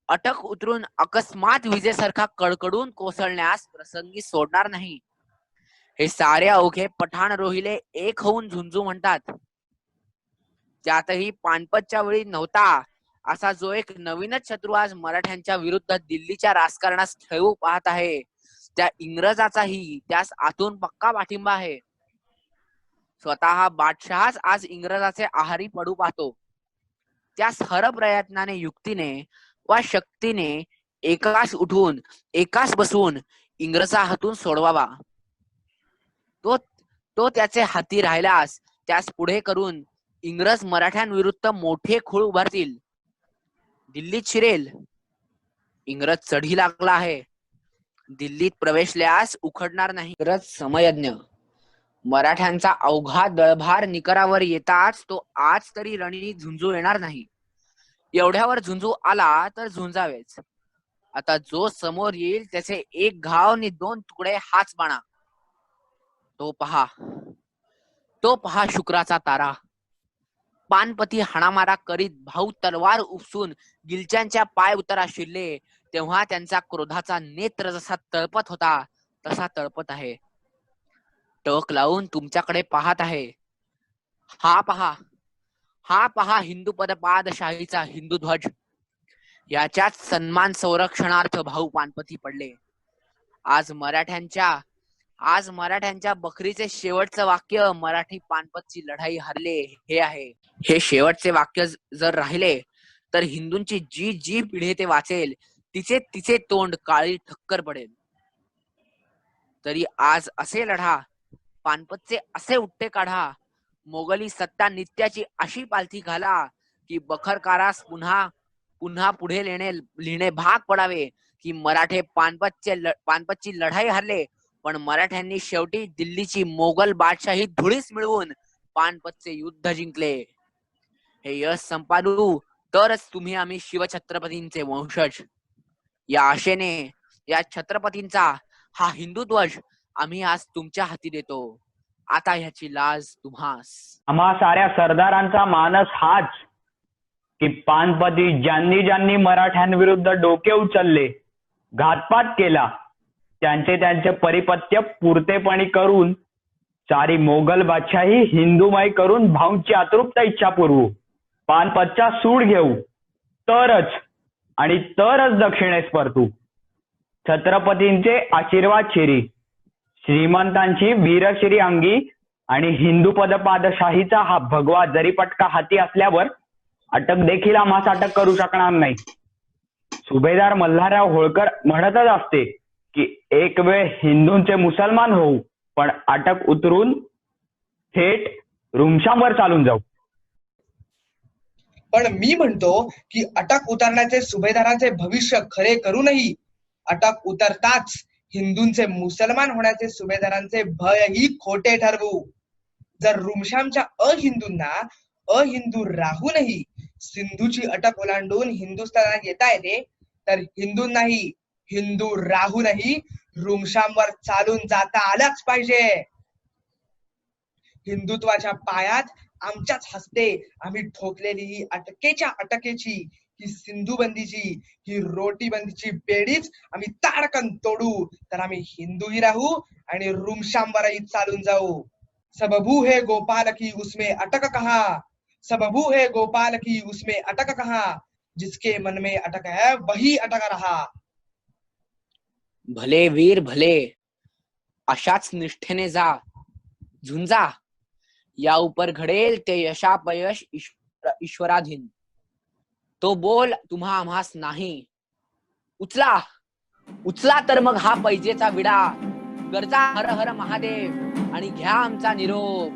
अटक उतरून अकस्मात विजेसारखा कडकडून कोसळण्यास प्रसंगी सोडणार नाही. हे सारे अवघे पठाण रोहिले एक होऊन झुंजू म्हणतात. त्यातही पानपतच्या वेळी नव्हता असा जो एक नवीनच शत्रू आज मराठ्यांच्या विरुद्ध दिल्लीच्या राजकारणास ठेवू पाहत आहे, त्या इंग्रजाचाही त्यास आतून पक्का पाठिंबा आहे. स्वतः बादशहाच आज इंग्रजाचे आहारी पडू पाहतो. त्यास हर प्रयत्नाने, युक्तीने वा शक्तीने एकास उठून एकास बसवून इंग्रजा हातून सोडवावा. तो त्याचे हाती राहिल्यास त्यास पुढे करून इंग्रज मराठ्यांविरुद्ध मोठे खूळ उभारतील. दिल्लीत शिरेल. इंग्रज चढी लागला आहे. दिल्लीत प्रवेशल्यास उखडणार नाही. इंग्रज समयज्ञ. मराठ्यांचा अवघा दळभार निकरावर येताच तो आज तरी रणी झुंजू येणार नाही. एवढ्यावर झुंजू आला तर झुंजावेच. आता जो समोर येईल त्याचे एक घाव आणि 2 तुकडे हाच बाणा. तो पहा शुक्राचा तारा. पानपती हाणामारा करीत भाऊ तलवार उपसून गिलच्यांच्या पाय उतारा शिरले तेव्हा त्यांचा क्रोधाचा नेत्र जसा तळपत होता तसा तळपत आहे. टक लावून तुमच्याकडे पाहत आहे. हा पहा हिंदू पदपादशाहीचा हिंदू ध्वज. याच्याच सन्मान संरक्षणार्थ भाऊ पानपती पडले. आज मराठ्यांच्या बकरीचे शेवटचं वाक्य मराठी पानपतची लढाई हरले हे आहे. हे शेवटचे वाक्य जर राहिले तर हिंदूंची जी पिढी ते वाचेल तिचे तोंड काळी ठक्कर पडेल. तरी आज असे लढा, पानपतचे असे उट्टे काढा, मोगली सत्ता नित्याची अशी पालथी घाला की बखरकारास पुन्हा पुढे लिहिणे भाग पडावे की मराठे पानपतची लढाई हरले, पण मराठ्यांनी शेवटी दिल्लीची मोगल बादशाही धुळीस मिळवून पानपतचे युद्ध जिंकले. हे यश संपादू तरच तुम्ही आम्ही शिवछत्रपतींचे वंशज. या आशेने या छत्रपतींचा हा हिंदू ध्वज आम्ही आज तुमच्या हाती देतो. आता ह्याची लाज तुम्हास. आम्हा साऱ्या सरदारांचा मानस हाच की पानपती ज्यांनी मराठ्यांविरुद्ध डोके उचलले, घातपात केला, त्यांचे परिपत्य पुरतेपणी करून सारी मोगल बादशाही हिंदूमय करून भाऊंची अतृप्त इच्छा पुरवू, पानपतचा सूड घेऊ, तरच दक्षिणेस परतू. छत्रपतींचे आशीर्वाद शिरी, श्रीमंतांची वीरश्री अंगी आणि हिंदू पदपादशाहीचा हा भगवा जरीपटका हाती असल्यावर अटक देखील आम्हास अटक करू शकणार नाही. सुभेदार मल्हारराव होळकर म्हणतच असते की एक वेळ हिंदूंचे मुसलमान होऊ, पण अटक उतरून थेट रुमशांवर चालून जाऊ. पण मी म्हणतो की अटक उतरण्याचे सुभेदारांचे भविष्य खरे करूनही अटक उतरताच हिंदूंचे मुसलमान होण्याचे सुभेदारांचे भयही खोटे ठरवू. जर रुमशामच्या अहिंदूंना अहिंदू राहूनही सिंधूची अटक ओलांडून हिंदुस्थानात येता येते, तर हिंदूंनाही हिंदू राहूनही रुमशामवर चालून जाता आलाच पाहिजे. हिंदुत्वाच्या पायात आमच्याच हस्ते आम्ही ठोकलेली ही अटकेची ही सिंधू बंदीची ही रोटी बंदीची बेडीच आम्ही ताडकन तोडू, तर आम्ही हिंदूही राहू आणि रुमशामवरही चालून जाऊ. सबबू है गोपाल की उसमें अटक कहाँ, सबबू है गोपाल की उसमें अटक कहाँ, जिसके मन में अटक है वही अटक रहा. भले वीर भले, अशाच निष्ठेने जा, झुंजा. या उपर घडेल ते यशापयश ईश्वराधीन. तो बोल तुम्हा आम्हास नाही. उचला तर मग हा पैजेचा विडा. गरजा हर हर महादेव आणि घ्या आमचा निरोप.